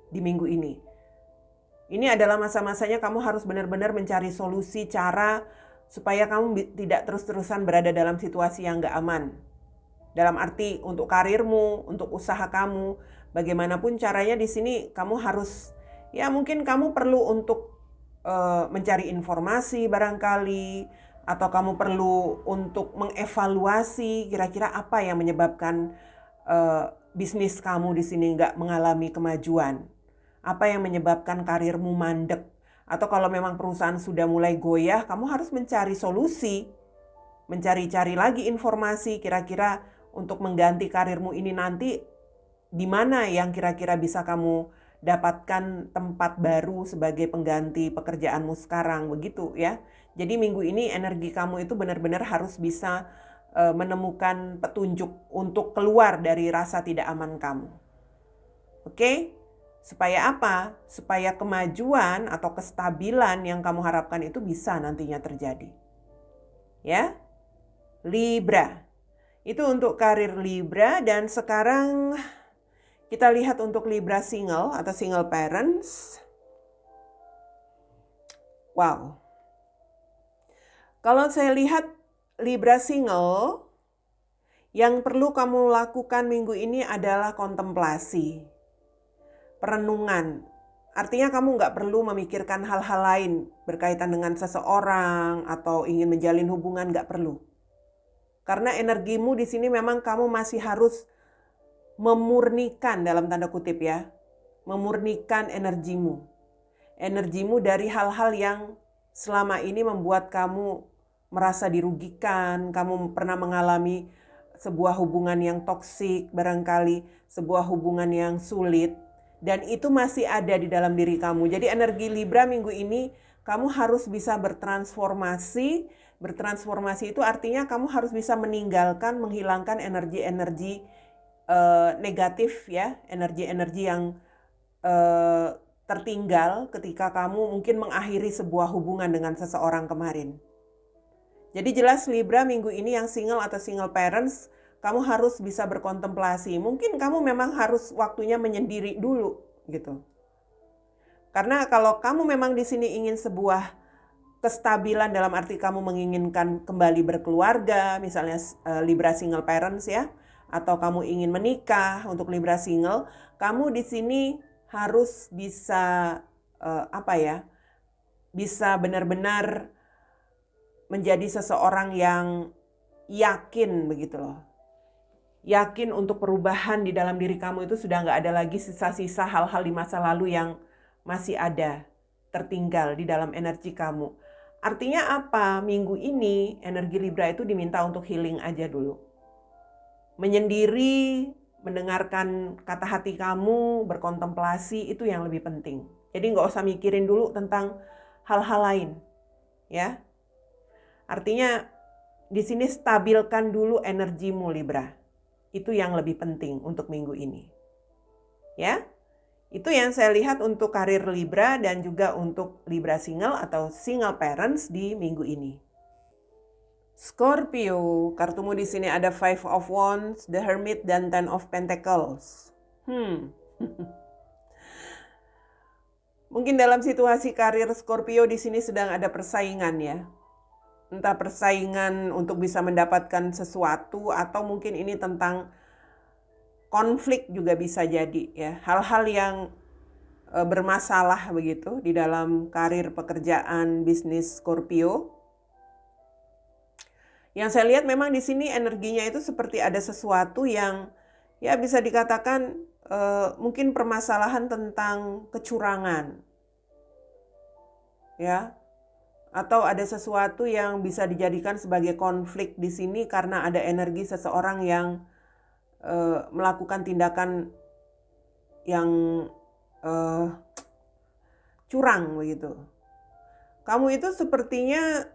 di minggu ini. Ini adalah masa-masanya kamu harus benar-benar mencari solusi, cara supaya kamu tidak terus-terusan berada dalam situasi yang gak aman. Dalam arti untuk karirmu, untuk usaha kamu, bagaimanapun caranya di sini kamu harus, ya mungkin kamu perlu untuk mencari informasi barangkali, atau kamu perlu untuk mengevaluasi kira-kira apa yang menyebabkan bisnis kamu di sini nggak mengalami kemajuan, apa yang menyebabkan karirmu mandek, atau kalau memang perusahaan sudah mulai goyah, kamu harus mencari solusi, mencari-cari lagi informasi kira-kira untuk mengganti karirmu ini nanti di mana yang kira-kira bisa kamu dapatkan tempat baru sebagai pengganti pekerjaanmu sekarang, begitu ya. Jadi minggu ini energi kamu itu benar-benar harus bisa menemukan petunjuk untuk keluar dari rasa tidak aman kamu. Oke? Supaya apa? Supaya kemajuan atau kestabilan yang kamu harapkan itu bisa nantinya terjadi. Ya? Libra. Itu untuk karir Libra. Dan sekarang kita lihat untuk Libra single atau single parents. Wow. Kalau saya lihat Libra single, yang perlu kamu lakukan minggu ini adalah kontemplasi, perenungan. Artinya kamu nggak perlu memikirkan hal-hal lain berkaitan dengan seseorang atau ingin menjalin hubungan, nggak perlu. Karena energimu di sini memang kamu masih harus memurnikan, dalam tanda kutip ya, memurnikan energimu. Energimu dari hal-hal yang selama ini membuat kamu merasa dirugikan, kamu pernah mengalami sebuah hubungan yang toksik, barangkali sebuah hubungan yang sulit, dan itu masih ada di dalam diri kamu. Jadi energi Libra minggu ini kamu harus bisa bertransformasi. Bertransformasi itu artinya kamu harus bisa meninggalkan, menghilangkan energi-energi negatif ya, energi-energi yang tertinggal ketika kamu mungkin mengakhiri sebuah hubungan dengan seseorang kemarin. Jadi jelas Libra minggu ini yang single atau single parents, kamu harus bisa berkontemplasi. Mungkin kamu memang harus waktunya menyendiri dulu gitu. Karena kalau kamu memang di sini ingin sebuah kestabilan, dalam arti kamu menginginkan kembali berkeluarga, misalnya Libra single parents ya, atau kamu ingin menikah untuk Libra single, kamu di sini harus bisa bisa benar-benar menjadi seseorang yang yakin begitu loh. Yakin untuk perubahan di dalam diri kamu itu sudah nggak ada lagi sisa-sisa hal-hal di masa lalu yang masih ada, tertinggal di dalam energi kamu. Artinya apa? Minggu ini energi Libra itu diminta untuk healing aja dulu. Menyendiri, mendengarkan kata hati kamu, berkontemplasi, itu yang lebih penting. Jadi nggak usah mikirin dulu tentang hal-hal lain. Ya. Artinya di sini stabilkan dulu energimu Libra. Itu yang lebih penting untuk minggu ini. Ya. Itu yang saya lihat untuk karir Libra dan juga untuk Libra single atau single parents di minggu ini. Scorpio, kartumu di sini ada Five of Wands, The Hermit, dan Ten of Pentacles. Mungkin dalam situasi karir Scorpio di sini sedang ada persaingan ya. Entah persaingan untuk bisa mendapatkan sesuatu atau mungkin ini tentang konflik juga bisa jadi ya. Hal-hal yang bermasalah begitu di dalam karir, pekerjaan, bisnis Scorpio. Yang saya lihat memang di sini energinya itu seperti ada sesuatu yang ya bisa dikatakan mungkin permasalahan tentang kecurangan, ya, atau ada sesuatu yang bisa dijadikan sebagai konflik di sini karena ada energi seseorang yang melakukan tindakan yang curang begitu. Kamu itu sepertinya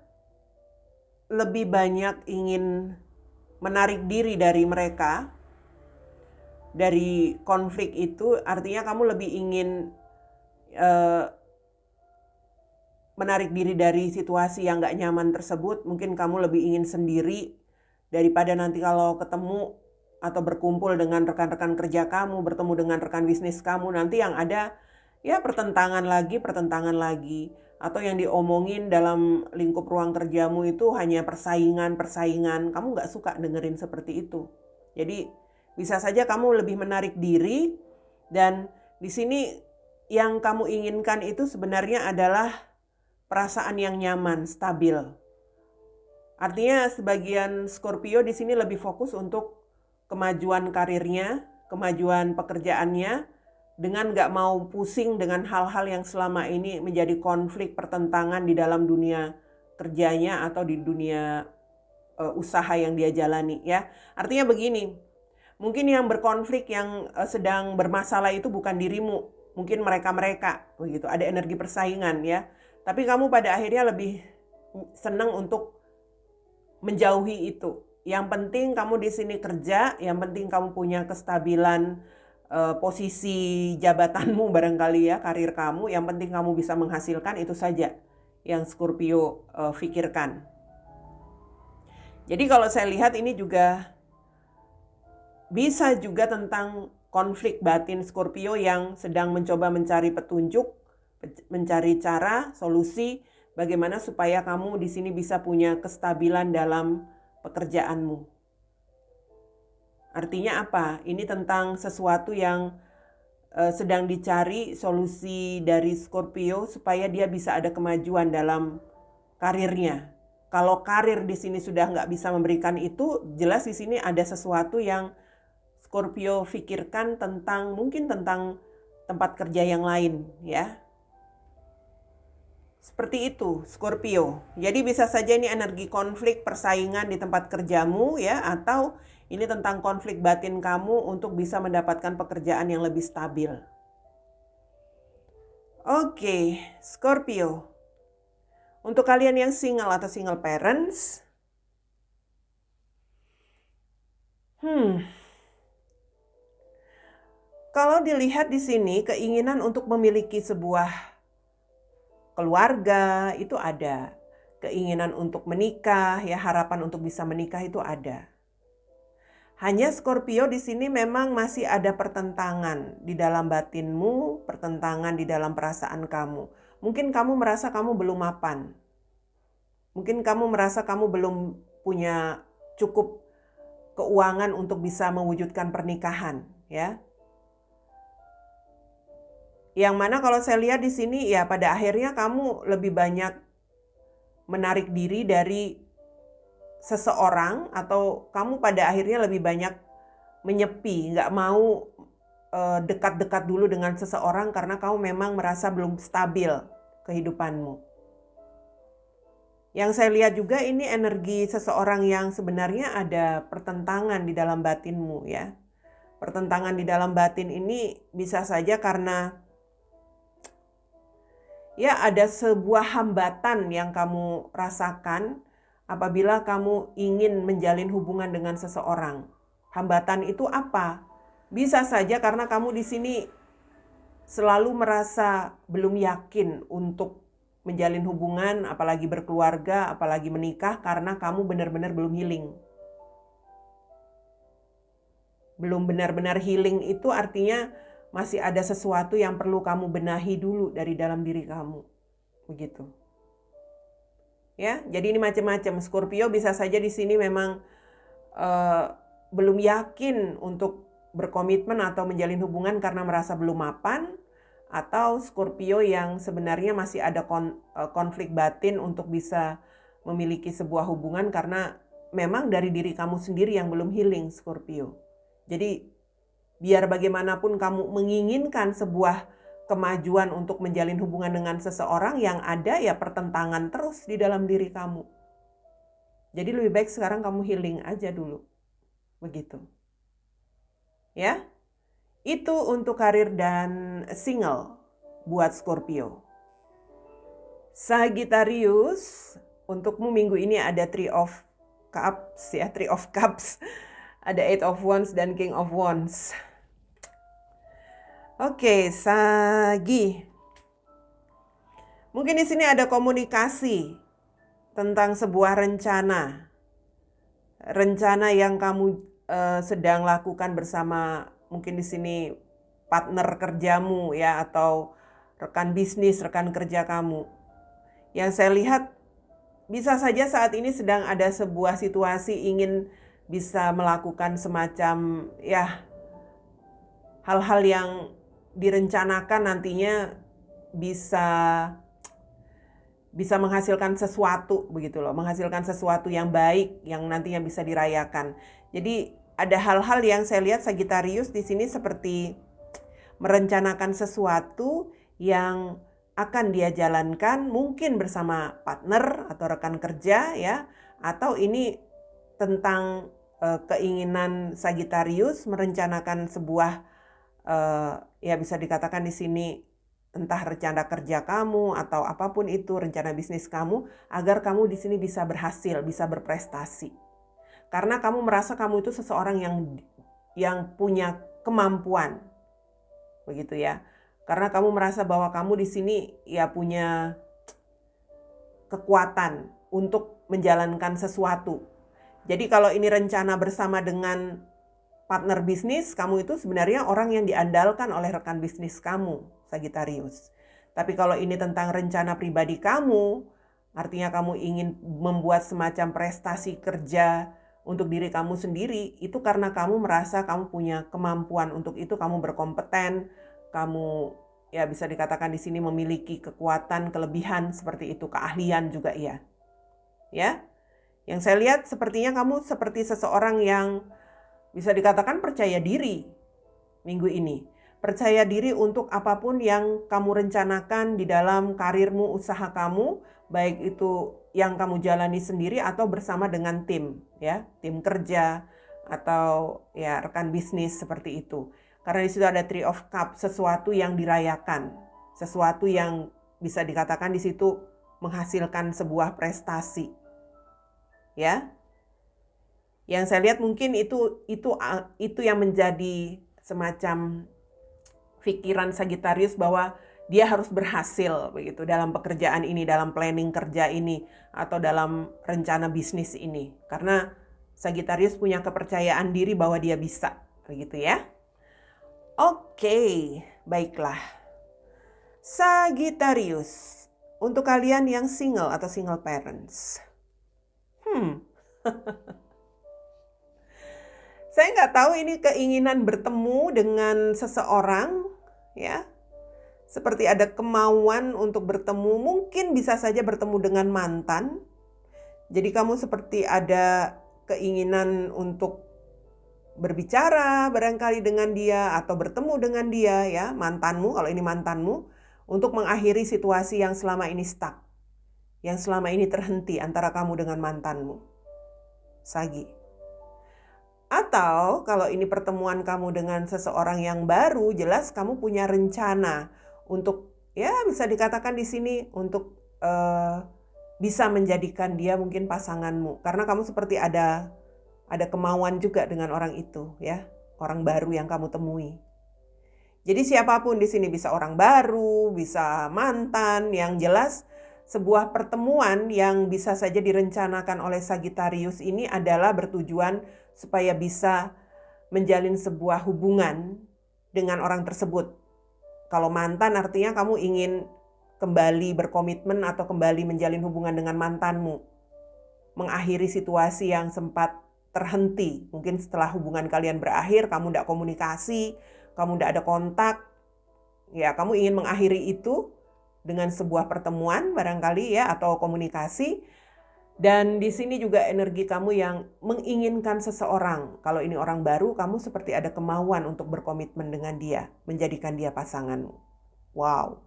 lebih banyak ingin menarik diri dari mereka, dari konflik itu. Artinya kamu lebih ingin menarik diri dari situasi yang gak nyaman tersebut. Mungkin kamu lebih ingin sendiri daripada nanti kalau ketemu atau berkumpul dengan rekan-rekan kerja kamu, bertemu dengan rekan bisnis kamu, nanti yang ada ya pertentangan lagi. Atau yang diomongin dalam lingkup ruang kerjamu itu hanya persaingan. Kamu gak suka dengerin seperti itu. Jadi bisa saja kamu lebih menarik diri, dan di sini yang kamu inginkan itu sebenarnya adalah perasaan yang nyaman, stabil. Artinya sebagian Scorpio di sini lebih fokus untuk kemajuan karirnya, kemajuan pekerjaannya, dengan gak mau pusing dengan hal-hal yang selama ini menjadi konflik, pertentangan di dalam dunia kerjanya atau di dunia usaha yang dia jalani, ya. Artinya begini, mungkin yang berkonflik, yang sedang bermasalah itu bukan dirimu, mungkin mereka begitu, ada energi persaingan, ya. Tapi kamu pada akhirnya lebih senang untuk menjauhi itu. Yang penting kamu di sini kerja, yang penting kamu punya kestabilan posisi jabatanmu barangkali, ya, karir kamu, yang penting kamu bisa menghasilkan, itu saja yang Scorpio pikirkan. Jadi kalau saya lihat ini juga bisa juga tentang konflik batin Scorpio yang sedang mencoba mencari petunjuk, mencari cara, solusi bagaimana supaya kamu di sini bisa punya kestabilan dalam pekerjaanmu. Artinya apa? Ini tentang sesuatu yang sedang dicari solusi dari Scorpio supaya dia bisa ada kemajuan dalam karirnya. Kalau karir di sini sudah nggak bisa memberikan itu, jelas di sini ada sesuatu yang Scorpio pikirkan mungkin tentang tempat kerja yang lain, ya. Seperti itu Scorpio. Jadi bisa saja ini energi konflik persaingan di tempat kerjamu, ya, atau ini tentang konflik batin kamu untuk bisa mendapatkan pekerjaan yang lebih stabil. Oke, Scorpio. Untuk kalian yang single atau single parents, kalau dilihat di sini keinginan untuk memiliki sebuah keluarga itu ada. Keinginan untuk menikah, ya, harapan untuk bisa menikah itu ada. Hanya Scorpio di sini memang masih ada pertentangan di dalam batinmu, pertentangan di dalam perasaan kamu. Mungkin kamu merasa kamu belum mapan. Mungkin kamu merasa kamu belum punya cukup keuangan untuk bisa mewujudkan pernikahan, ya. Yang mana kalau saya lihat di sini, ya, pada akhirnya kamu lebih banyak menarik diri dari seseorang, atau kamu pada akhirnya lebih banyak menyepi, nggak mau dekat-dekat dulu dengan seseorang karena kamu memang merasa belum stabil kehidupanmu. Yang saya lihat juga ini energi seseorang yang sebenarnya ada pertentangan di dalam batinmu, ya. Pertentangan di dalam batin ini bisa saja karena ya ada sebuah hambatan yang kamu rasakan apabila kamu ingin menjalin hubungan dengan seseorang. Hambatan itu apa? Bisa saja karena kamu di sini selalu merasa belum yakin untuk menjalin hubungan, apalagi berkeluarga, apalagi menikah, karena kamu benar-benar belum healing. Belum benar-benar healing itu artinya masih ada sesuatu yang perlu kamu benahi dulu dari dalam diri kamu. Begitu. Ya, jadi ini macam-macam. Scorpio bisa saja di sini memang belum yakin untuk berkomitmen atau menjalin hubungan karena merasa belum mapan, atau Scorpio yang sebenarnya masih ada konflik batin untuk bisa memiliki sebuah hubungan karena memang dari diri kamu sendiri yang belum healing, Scorpio. Jadi biar bagaimanapun kamu menginginkan sebuah kemajuan untuk menjalin hubungan dengan seseorang, yang ada ya pertentangan terus di dalam diri kamu. Jadi lebih baik sekarang kamu healing aja dulu. Begitu. Ya. Itu untuk karir dan single buat Scorpio. Sagittarius, untukmu minggu ini ada Three of Cups ya, Three of Cups. Ada Eight of Wands dan King of Wands. Oke, Sagi. Mungkin di sini ada komunikasi tentang sebuah rencana. Rencana yang kamu sedang lakukan bersama mungkin di sini partner kerjamu ya, atau rekan bisnis, rekan kerja kamu. Yang saya lihat bisa saja saat ini sedang ada sebuah situasi ingin bisa melakukan semacam ya hal-hal yang direncanakan nantinya bisa menghasilkan sesuatu begitu loh, menghasilkan sesuatu yang baik yang nantinya bisa dirayakan. Jadi ada hal-hal yang saya lihat Sagittarius di sini seperti merencanakan sesuatu yang akan dia jalankan mungkin bersama partner atau rekan kerja ya, atau ini tentang keinginan Sagittarius merencanakan sebuah ya bisa dikatakan di sini entah rencana kerja kamu atau apapun itu, rencana bisnis kamu, agar kamu di sini bisa berhasil, bisa berprestasi. Karena kamu merasa kamu itu seseorang yang punya kemampuan. Begitu ya. Karena kamu merasa bahwa kamu di sini ya punya kekuatan untuk menjalankan sesuatu. Jadi kalau ini rencana bersama dengan partner bisnis, kamu itu sebenarnya orang yang diandalkan oleh rekan bisnis kamu, Sagittarius. Tapi kalau ini tentang rencana pribadi kamu, artinya kamu ingin membuat semacam prestasi kerja untuk diri kamu sendiri, itu karena kamu merasa kamu punya kemampuan untuk itu, kamu berkompeten, kamu ya bisa dikatakan di sini memiliki kekuatan, kelebihan seperti itu, keahlian juga ya. Ya. Yang saya lihat sepertinya kamu seperti seseorang yang bisa dikatakan percaya diri minggu ini. Percaya diri untuk apapun yang kamu rencanakan di dalam karirmu, usaha kamu, baik itu yang kamu jalani sendiri atau bersama dengan tim, ya, tim kerja atau ya rekan bisnis seperti itu. Karena di situ ada Three of Cups, sesuatu yang dirayakan, sesuatu yang bisa dikatakan di situ menghasilkan sebuah prestasi. Ya. Yang saya lihat mungkin itu yang menjadi semacam pikiran Sagittarius bahwa dia harus berhasil begitu dalam pekerjaan ini, dalam planning kerja ini, atau dalam rencana bisnis ini. Karena Sagittarius punya kepercayaan diri bahwa dia bisa, begitu ya. Oke, baiklah. Sagittarius, untuk kalian yang single atau single parents. Saya nggak tahu ini keinginan bertemu dengan seseorang, ya. Seperti ada kemauan untuk bertemu, mungkin bisa saja bertemu dengan mantan. Jadi kamu seperti ada keinginan untuk berbicara barangkali dengan dia atau bertemu dengan dia, ya, mantanmu, kalau ini mantanmu, untuk mengakhiri situasi yang selama ini stuck, yang selama ini terhenti antara kamu dengan mantanmu. Sagi. Atau kalau ini pertemuan kamu dengan seseorang yang baru, jelas kamu punya rencana untuk ya bisa dikatakan di sini untuk bisa menjadikan dia mungkin pasanganmu, karena kamu seperti ada kemauan juga dengan orang itu, ya, orang baru yang kamu temui. Jadi siapapun di sini, bisa orang baru, bisa mantan, yang jelas sebuah pertemuan yang bisa saja direncanakan oleh Sagittarius ini adalah bertujuan supaya bisa menjalin sebuah hubungan dengan orang tersebut. Kalau mantan artinya kamu ingin kembali berkomitmen atau kembali menjalin hubungan dengan mantanmu. Mengakhiri situasi yang sempat terhenti. Mungkin setelah hubungan kalian berakhir, kamu tidak komunikasi, kamu tidak ada kontak. Ya, kamu ingin mengakhiri itu dengan sebuah pertemuan barangkali ya, atau komunikasi. Dan di sini juga energi kamu yang menginginkan seseorang. Kalau ini orang baru, kamu seperti ada kemauan untuk berkomitmen dengan dia, menjadikan dia pasanganmu. Wow.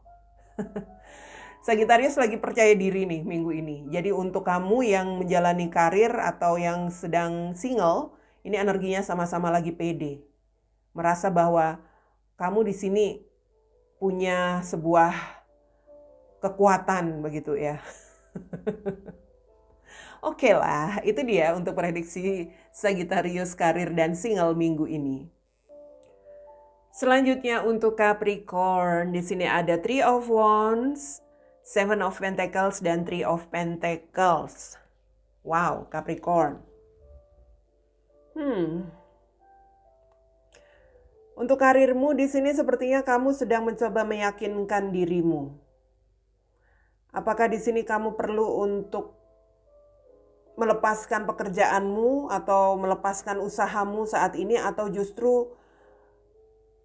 Sagittarius lagi percaya diri nih minggu ini. Jadi untuk kamu yang menjalani karir atau yang sedang single, ini energinya sama-sama lagi pede. Merasa bahwa kamu di sini punya sebuah kekuatan begitu ya. Oke lah, itu dia untuk prediksi Sagittarius karir dan single minggu ini. Selanjutnya untuk Capricorn, di sini ada Three of Wands, Seven of Pentacles, dan Three of Pentacles. Wow, Capricorn. Untuk karirmu di sini sepertinya kamu sedang mencoba meyakinkan dirimu. Apakah di sini kamu perlu untuk melepaskan pekerjaanmu atau melepaskan usahamu saat ini, atau justru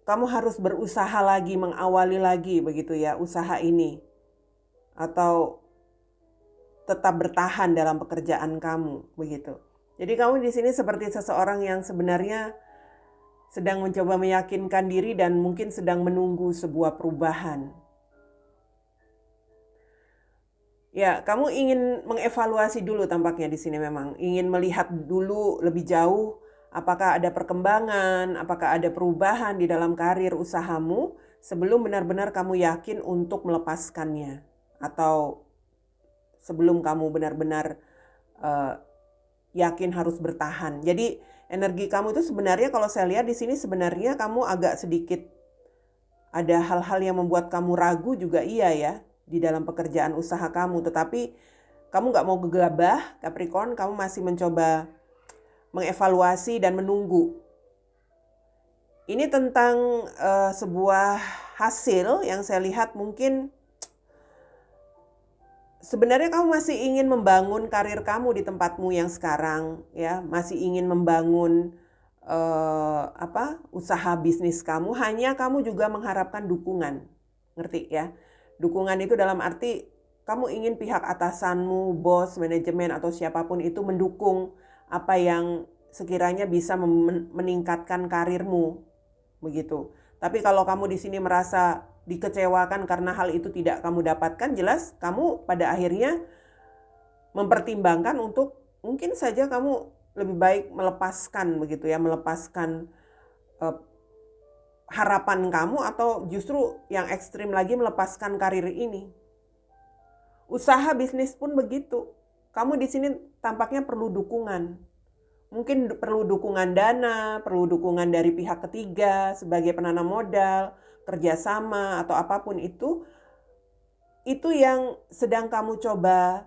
kamu harus berusaha lagi, mengawali lagi begitu ya usaha ini, atau tetap bertahan dalam pekerjaan kamu begitu. Jadi kamu di sini seperti seseorang yang sebenarnya sedang mencoba meyakinkan diri dan mungkin sedang menunggu sebuah perubahan. Ya, kamu ingin mengevaluasi dulu tampaknya di sini memang. Ingin melihat dulu lebih jauh apakah ada perkembangan, apakah ada perubahan di dalam karir usahamu sebelum benar-benar kamu yakin untuk melepaskannya. Atau sebelum kamu benar-benar yakin harus bertahan. Jadi energi kamu itu sebenarnya kalau saya lihat di sini sebenarnya kamu agak sedikit ada hal-hal yang membuat kamu ragu juga iya ya di dalam pekerjaan usaha kamu, tetapi kamu nggak mau gegabah Capricorn, kamu masih mencoba mengevaluasi dan menunggu. Ini tentang sebuah hasil yang saya lihat mungkin sebenarnya kamu masih ingin membangun karir kamu di tempatmu yang sekarang ya, masih ingin membangun usaha bisnis kamu, hanya kamu juga mengharapkan dukungan, ngerti ya? Dukungan itu dalam arti kamu ingin pihak atasanmu, bos, manajemen, atau siapapun itu mendukung apa yang sekiranya bisa meningkatkan karirmu, begitu. Tapi kalau kamu di sini merasa dikecewakan karena hal itu tidak kamu dapatkan, jelas kamu pada akhirnya mempertimbangkan untuk mungkin saja kamu lebih baik melepaskan, begitu ya, melepaskan harapan kamu, atau justru yang ekstrim lagi melepaskan karir ini. Usaha bisnis pun begitu. Kamu di sini tampaknya perlu dukungan. Mungkin perlu dukungan dana, perlu dukungan dari pihak ketiga sebagai penanam modal, kerjasama, atau apapun itu. Itu yang sedang kamu coba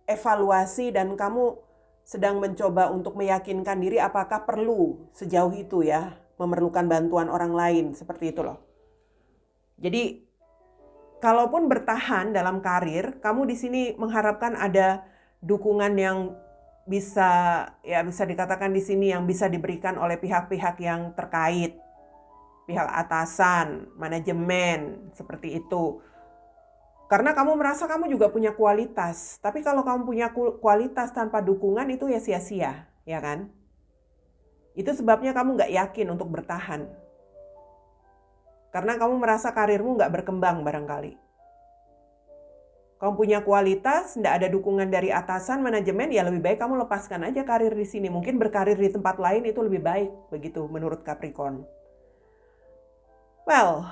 evaluasi dan kamu sedang mencoba untuk meyakinkan diri apakah perlu sejauh itu ya, memerlukan bantuan orang lain, seperti itu loh. Jadi kalaupun bertahan dalam karir, kamu di sini mengharapkan ada dukungan yang bisa dikatakan di sini yang bisa diberikan oleh pihak-pihak yang terkait, pihak atasan, manajemen, seperti itu. Karena kamu merasa kamu juga punya kualitas, tapi kalau kamu punya kualitas tanpa dukungan itu ya sia-sia, ya kan? Itu sebabnya kamu nggak yakin untuk bertahan. Karena kamu merasa karirmu nggak berkembang barangkali. Kamu punya kualitas, nggak ada dukungan dari atasan, manajemen, ya lebih baik kamu lepaskan aja karir di sini. Mungkin berkarir di tempat lain itu lebih baik, begitu menurut Capricorn. Well,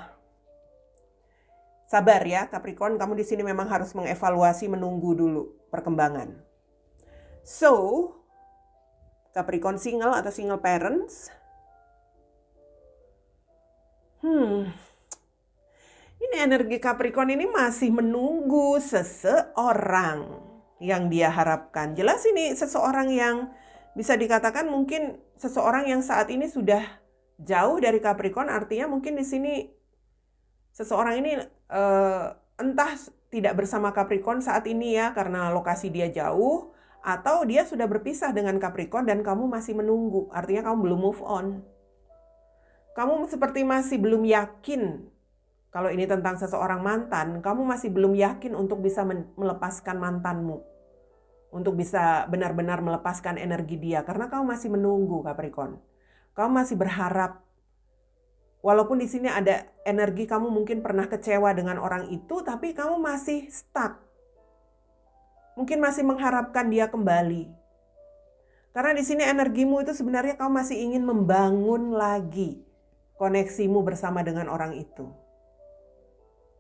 sabar ya Capricorn, kamu di sini memang harus mengevaluasi, menunggu dulu perkembangan. So, Capricorn single atau single parents. Ini energi Capricorn ini masih menunggu seseorang yang dia harapkan. Jelas ini seseorang yang bisa dikatakan mungkin seseorang yang saat ini sudah jauh dari Capricorn, artinya mungkin di sini seseorang ini entah tidak bersama Capricorn saat ini ya karena lokasi dia jauh, atau dia sudah berpisah dengan Capricorn dan kamu masih menunggu, artinya kamu belum move on. Kamu seperti masih belum yakin Kalau ini tentang seseorang mantan, kamu masih belum yakin untuk bisa melepaskan mantanmu. Untuk bisa benar-benar melepaskan energi dia. Karena kamu masih menunggu, Capricorn. Kamu masih berharap. Walaupun di sini ada energi kamu mungkin pernah kecewa dengan orang itu, tapi kamu masih stuck. Mungkin masih mengharapkan dia kembali. Karena di sini energimu itu sebenarnya kamu masih ingin membangun lagi koneksimu bersama dengan orang itu.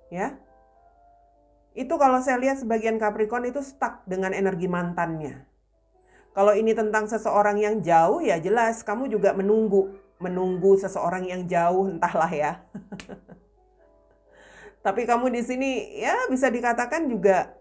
Ya. Itu kalau saya lihat sebagian Capricorn itu stuck dengan energi mantannya. Kalau ini tentang seseorang yang jauh, ya jelas kamu juga menunggu seseorang yang jauh, entahlah ya. Tapi kamu di sini ya bisa dikatakan juga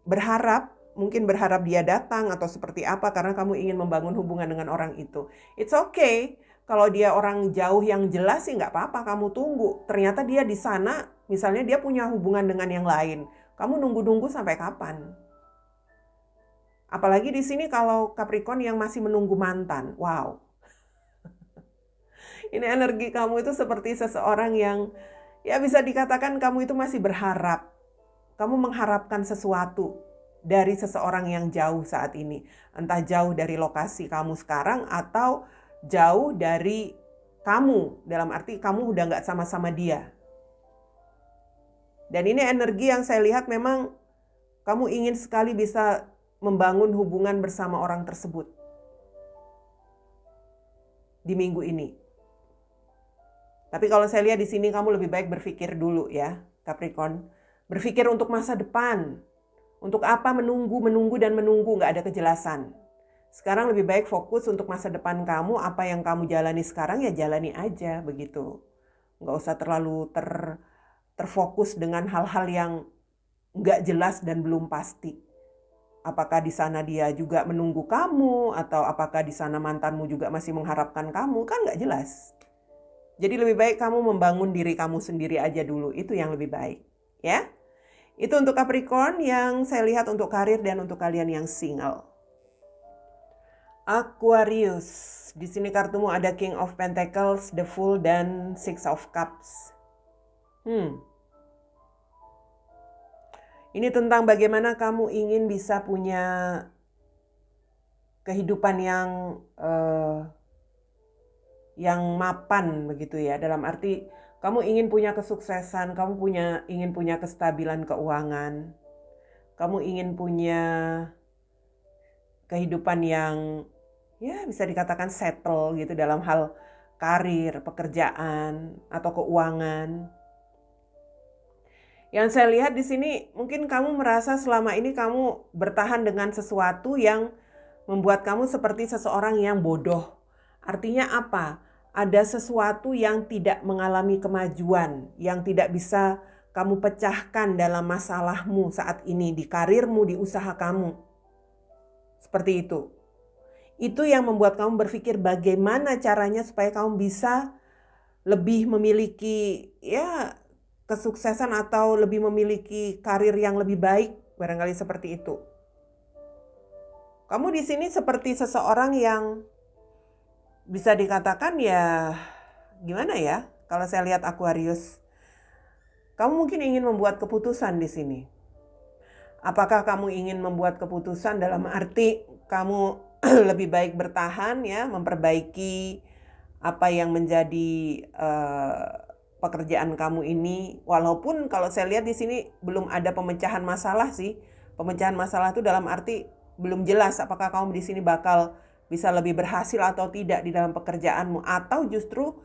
berharap, mungkin berharap dia datang atau seperti apa karena kamu ingin membangun hubungan dengan orang itu. It's okay. Kalau dia orang jauh yang jelas sih nggak apa-apa, kamu tunggu. Ternyata dia di sana, misalnya dia punya hubungan dengan yang lain. Kamu nunggu-nunggu sampai kapan? Apalagi di sini kalau Capricorn yang masih menunggu mantan. Wow. Ini energi kamu itu seperti seseorang yang ya bisa dikatakan kamu itu masih berharap. Kamu mengharapkan sesuatu dari seseorang yang jauh saat ini. Entah jauh dari lokasi kamu sekarang atau jauh dari kamu. Dalam arti kamu udah gak sama-sama dia. Dan ini energi yang saya lihat memang kamu ingin sekali bisa membangun hubungan bersama orang tersebut. Di minggu ini. Tapi kalau saya lihat di sini kamu lebih baik berpikir dulu ya, Capricorn. Berpikir untuk masa depan. Untuk apa menunggu, dan menunggu, gak ada kejelasan. Sekarang lebih baik fokus untuk masa depan kamu, apa yang kamu jalani sekarang ya jalani aja begitu. Gak usah terlalu terfokus dengan hal-hal yang gak jelas dan belum pasti. Apakah di sana dia juga menunggu kamu, atau apakah di sana mantanmu juga masih mengharapkan kamu, kan gak jelas. Jadi lebih baik kamu membangun diri kamu sendiri aja dulu, itu yang lebih baik. Ya, itu untuk Capricorn yang saya lihat untuk karir dan untuk kalian yang single. Aquarius, di sini kartumu ada King of Pentacles, The Fool, dan Six of Cups. Ini tentang bagaimana kamu ingin bisa punya kehidupan yang mapan begitu ya. Dalam arti kamu ingin punya kesuksesan, kamu ingin punya kestabilan keuangan, kamu ingin punya kehidupan yang ya bisa dikatakan settle gitu dalam hal karir, pekerjaan, atau keuangan. Yang saya lihat di sini mungkin kamu merasa selama ini kamu bertahan dengan sesuatu yang membuat kamu seperti seseorang yang bodoh. Artinya apa? Ada sesuatu yang tidak mengalami kemajuan, yang tidak bisa kamu pecahkan dalam masalahmu saat ini, di karirmu, di usaha kamu. Seperti itu. Itu yang membuat kamu berpikir bagaimana caranya supaya kamu bisa lebih memiliki ya kesuksesan atau lebih memiliki karir yang lebih baik, barangkali seperti itu. Kamu di sini seperti seseorang yang bisa dikatakan ya gimana ya? Kalau saya lihat Aquarius, kamu mungkin ingin membuat keputusan di sini. Apakah kamu ingin membuat keputusan dalam arti kamu lebih baik bertahan ya, memperbaiki apa yang menjadi pekerjaan kamu ini, walaupun kalau saya lihat di sini belum ada pemecahan masalah sih. Pemecahan masalah itu dalam arti belum jelas apakah kamu di sini bakal bisa lebih berhasil atau tidak di dalam pekerjaanmu, atau justru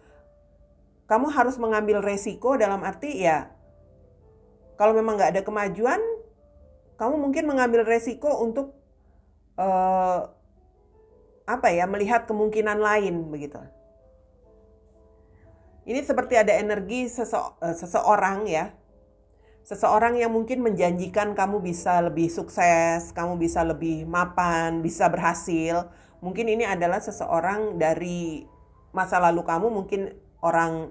kamu harus mengambil resiko dalam arti ya kalau memang nggak ada kemajuan, kamu mungkin mengambil resiko untuk melihat kemungkinan lain begitu. Ini seperti ada energi seseorang ya. Seseorang yang mungkin menjanjikan kamu bisa lebih sukses, kamu bisa lebih mapan, bisa berhasil. Mungkin ini adalah seseorang dari masa lalu kamu, mungkin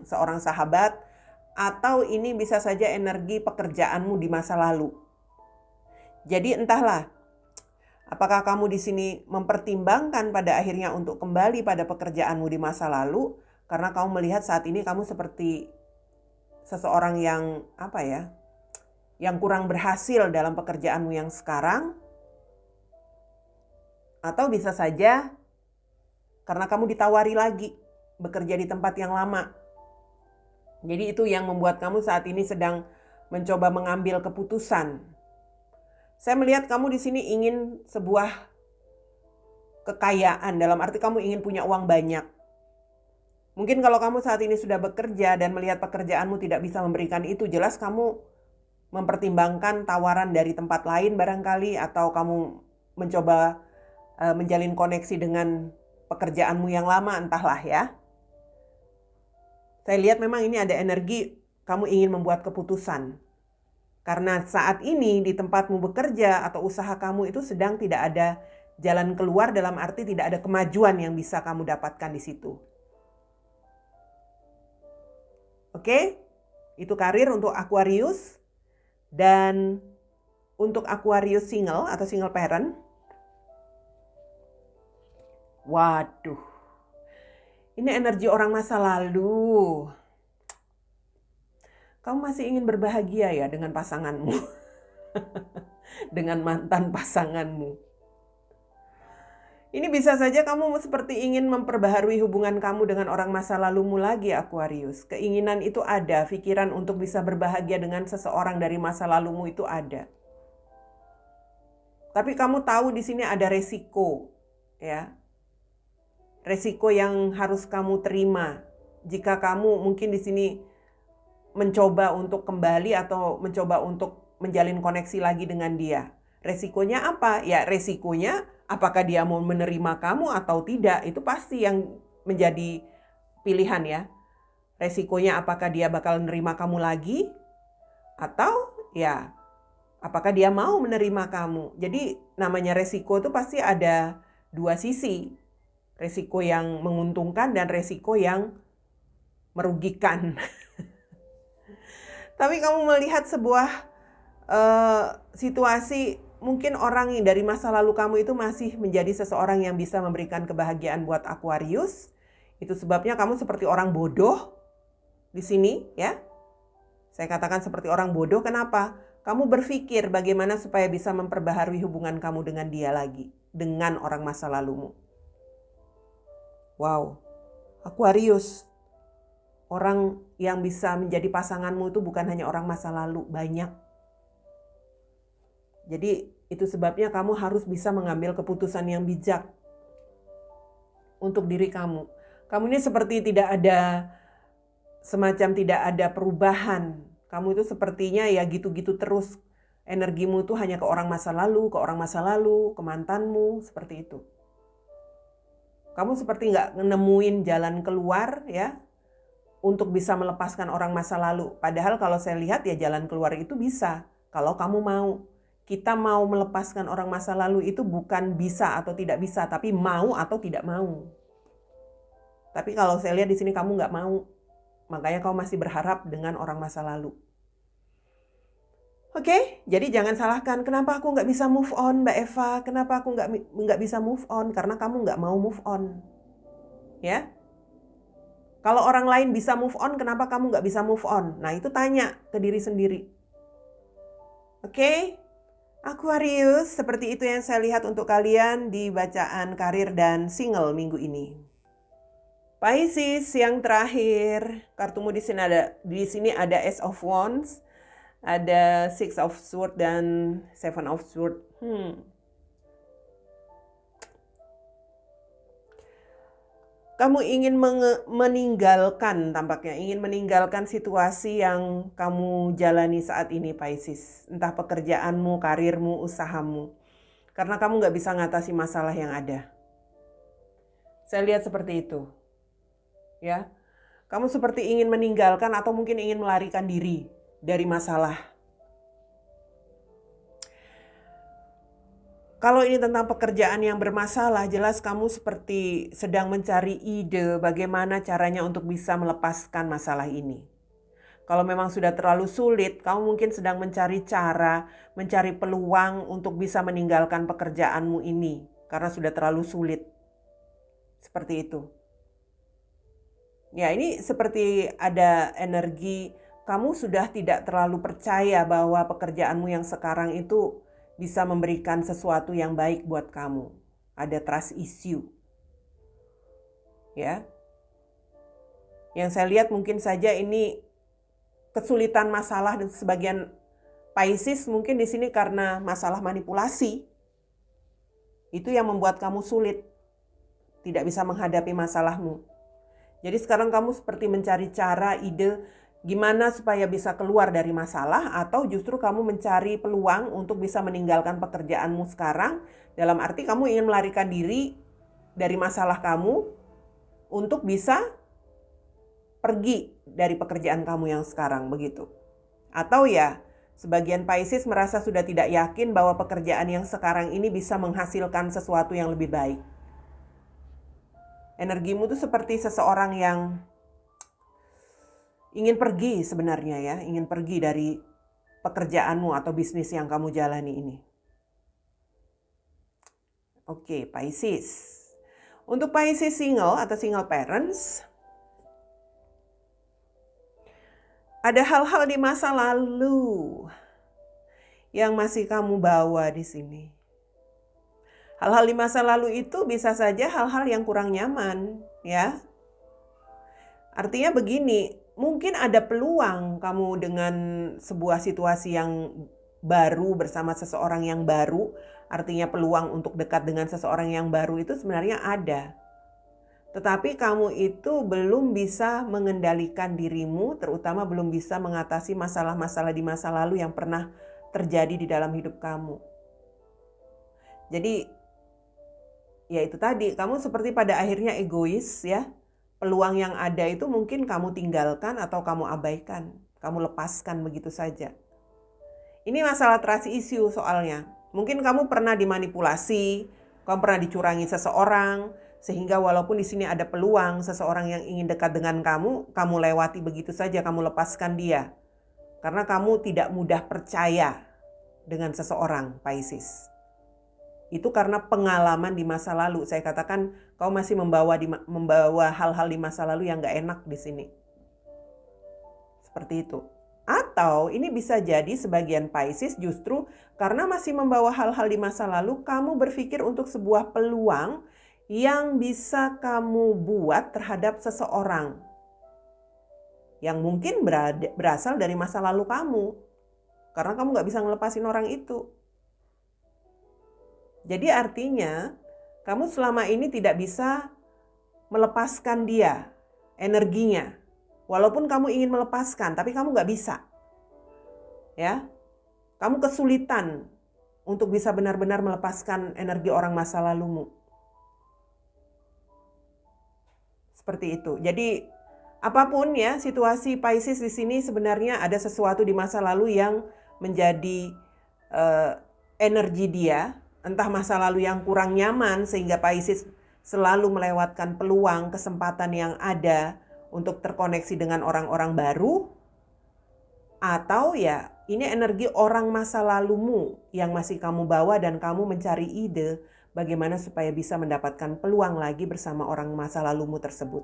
seorang sahabat, atau ini bisa saja energi pekerjaanmu di masa lalu. Jadi entahlah, apakah kamu di sini mempertimbangkan pada akhirnya untuk kembali pada pekerjaanmu di masa lalu, karena kamu melihat saat ini kamu seperti seseorang yang apa ya, yang kurang berhasil dalam pekerjaanmu yang sekarang, atau bisa saja karena kamu ditawari lagi bekerja di tempat yang lama. Jadi itu yang membuat kamu saat ini sedang mencoba mengambil keputusan. Saya melihat kamu di sini ingin sebuah kekayaan, dalam arti kamu ingin punya uang banyak. Mungkin kalau kamu saat ini sudah bekerja dan melihat pekerjaanmu tidak bisa memberikan itu, jelas kamu mempertimbangkan tawaran dari tempat lain barangkali, atau kamu mencoba menjalin koneksi dengan pekerjaanmu yang lama, entahlah ya. Saya lihat memang ini ada energi kamu ingin membuat keputusan. Karena saat ini di tempatmu bekerja atau usaha kamu itu sedang tidak ada jalan keluar, dalam arti tidak ada kemajuan yang bisa kamu dapatkan di situ. Oke, itu karir untuk Aquarius. Dan untuk Aquarius single atau single parent, waduh, ini energi orang masa lalu. Kamu masih ingin berbahagia ya dengan pasanganmu, dengan mantan pasanganmu. Ini bisa saja kamu seperti ingin memperbaharui hubungan kamu dengan orang masa lalumu lagi, Aquarius. Keinginan itu ada, pikiran untuk bisa berbahagia dengan seseorang dari masa lalumu itu ada. Tapi kamu tahu di sini ada resiko, ya. Resiko yang harus kamu terima jika kamu mungkin di sini mencoba untuk kembali atau mencoba untuk menjalin koneksi lagi dengan dia. Resikonya apa? Ya resikonya apakah dia mau menerima kamu atau tidak, itu pasti yang menjadi pilihan ya. Resikonya apakah dia bakal menerima kamu lagi, atau ya apakah dia mau menerima kamu. Jadi namanya resiko itu pasti ada dua sisi. Resiko yang menguntungkan dan resiko yang merugikan. Tapi kamu melihat sebuah situasi, mungkin orang dari masa lalu kamu itu masih menjadi seseorang yang bisa memberikan kebahagiaan buat Aquarius. Itu sebabnya kamu seperti orang bodoh di sini ya. Saya katakan seperti orang bodoh, kenapa? Kamu berpikir bagaimana supaya bisa memperbaharui hubungan kamu dengan dia lagi, dengan orang masa lalumu. Wow, Aquarius, orang yang bisa menjadi pasanganmu itu bukan hanya orang masa lalu, banyak. Jadi itu sebabnya kamu harus bisa mengambil keputusan yang bijak untuk diri kamu. Kamu ini seperti tidak ada perubahan. Kamu itu sepertinya ya gitu-gitu terus. Energimu itu hanya ke orang masa lalu, ke mantanmu, seperti itu. Kamu seperti nggak nemuin jalan keluar ya, untuk bisa melepaskan orang masa lalu. Padahal kalau saya lihat ya jalan keluar itu bisa, kalau kamu mau. Kita mau melepaskan orang masa lalu itu bukan bisa atau tidak bisa, tapi mau atau tidak mau. Tapi kalau saya lihat di sini kamu nggak mau, makanya kamu masih berharap dengan orang masa lalu. Oke, jadi jangan salahkan kenapa aku nggak bisa move on, Mbak Eva. Kenapa aku nggak bisa move on? Karena kamu nggak mau move on, ya. Kalau orang lain bisa move on, kenapa kamu nggak bisa move on? Nah itu tanya ke diri sendiri. Oke? Aquarius, seperti itu yang saya lihat untuk kalian di bacaan karir dan single minggu ini. Pisces yang terakhir, kartumu di sini ada Ace of Wands, ada Six of Swords dan Seven of Swords. Kamu ingin meninggalkan, tampaknya ingin meninggalkan situasi yang kamu jalani saat ini, Pisces. Entah pekerjaanmu, karirmu, usahamu. Karena kamu nggak bisa ngatasi masalah yang ada. Saya lihat seperti itu. Ya, kamu seperti ingin meninggalkan atau mungkin ingin melarikan diri dari masalah. Kalau ini tentang pekerjaan yang bermasalah, jelas kamu seperti sedang mencari ide bagaimana caranya untuk bisa melepaskan masalah ini. Kalau memang sudah terlalu sulit, kamu mungkin sedang mencari cara, mencari peluang untuk bisa meninggalkan pekerjaanmu ini karena sudah terlalu sulit. Seperti itu. Ya, ini seperti ada energi kamu sudah tidak terlalu percaya bahwa pekerjaanmu yang sekarang itu bisa memberikan sesuatu yang baik buat kamu. Ada trust issue. Ya. Yang saya lihat mungkin saja ini kesulitan masalah dan sebagian Pisces mungkin di sini karena masalah manipulasi. Itu yang membuat kamu sulit. Tidak bisa menghadapi masalahmu. Jadi sekarang kamu seperti mencari cara, ide gimana supaya bisa keluar dari masalah, atau justru kamu mencari peluang untuk bisa meninggalkan pekerjaanmu sekarang, dalam arti kamu ingin melarikan diri dari masalah kamu untuk bisa pergi dari pekerjaan kamu yang sekarang, begitu. Atau ya, sebagian Pisces merasa sudah tidak yakin bahwa pekerjaan yang sekarang ini bisa menghasilkan sesuatu yang lebih baik. Energimu tuh seperti seseorang yang ingin pergi sebenarnya ya, ingin pergi dari pekerjaanmu atau bisnis yang kamu jalani ini. Oke, Pisces. Untuk Pisces single atau single parents, ada hal-hal di masa lalu yang masih kamu bawa di sini. Hal-hal di masa lalu itu bisa saja hal-hal yang kurang nyaman, ya. Artinya begini, mungkin ada peluang kamu dengan sebuah situasi yang baru bersama seseorang yang baru, artinya peluang untuk dekat dengan seseorang yang baru itu sebenarnya ada. Tetapi kamu itu belum bisa mengendalikan dirimu, terutama belum bisa mengatasi masalah-masalah di masa lalu yang pernah terjadi di dalam hidup kamu. Jadi ya itu tadi, kamu seperti pada akhirnya egois ya. Peluang yang ada itu mungkin kamu tinggalkan atau kamu abaikan. Kamu lepaskan begitu saja. Ini masalah trust issue soalnya. Mungkin kamu pernah dimanipulasi, kamu pernah dicurangi seseorang, sehingga walaupun di sini ada peluang seseorang yang ingin dekat dengan kamu, kamu lewati begitu saja, kamu lepaskan dia. Karena kamu tidak mudah percaya dengan seseorang, Pisces. Itu karena pengalaman di masa lalu. Saya katakan kau masih membawa hal-hal di masa lalu yang gak enak di sini. Seperti itu. Atau ini bisa jadi sebagian Pisces justru karena masih membawa hal-hal di masa lalu, kamu berpikir untuk sebuah peluang yang bisa kamu buat terhadap seseorang. Yang mungkin berasal dari masa lalu kamu. Karena kamu gak bisa ngelepasin orang itu. Jadi artinya kamu selama ini tidak bisa melepaskan dia, energinya. Walaupun kamu ingin melepaskan, tapi kamu gak bisa. Ya, kamu kesulitan untuk bisa benar-benar melepaskan energi orang masa lalumu. Seperti itu. Jadi apapun ya situasi Pisces di sini sebenarnya ada sesuatu di masa lalu yang menjadi energi dia. Entah masa lalu yang kurang nyaman sehingga Pisces selalu melewatkan peluang, kesempatan yang ada untuk terkoneksi dengan orang-orang baru. Atau ya ini energi orang masa lalumu yang masih kamu bawa dan kamu mencari ide bagaimana supaya bisa mendapatkan peluang lagi bersama orang masa lalumu tersebut.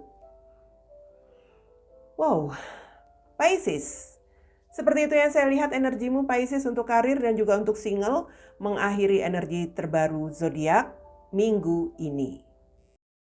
Wow, Pisces. Seperti itu yang saya lihat energimu Pisces untuk karir dan juga untuk single mengakhiri energi terbaru zodiak minggu ini.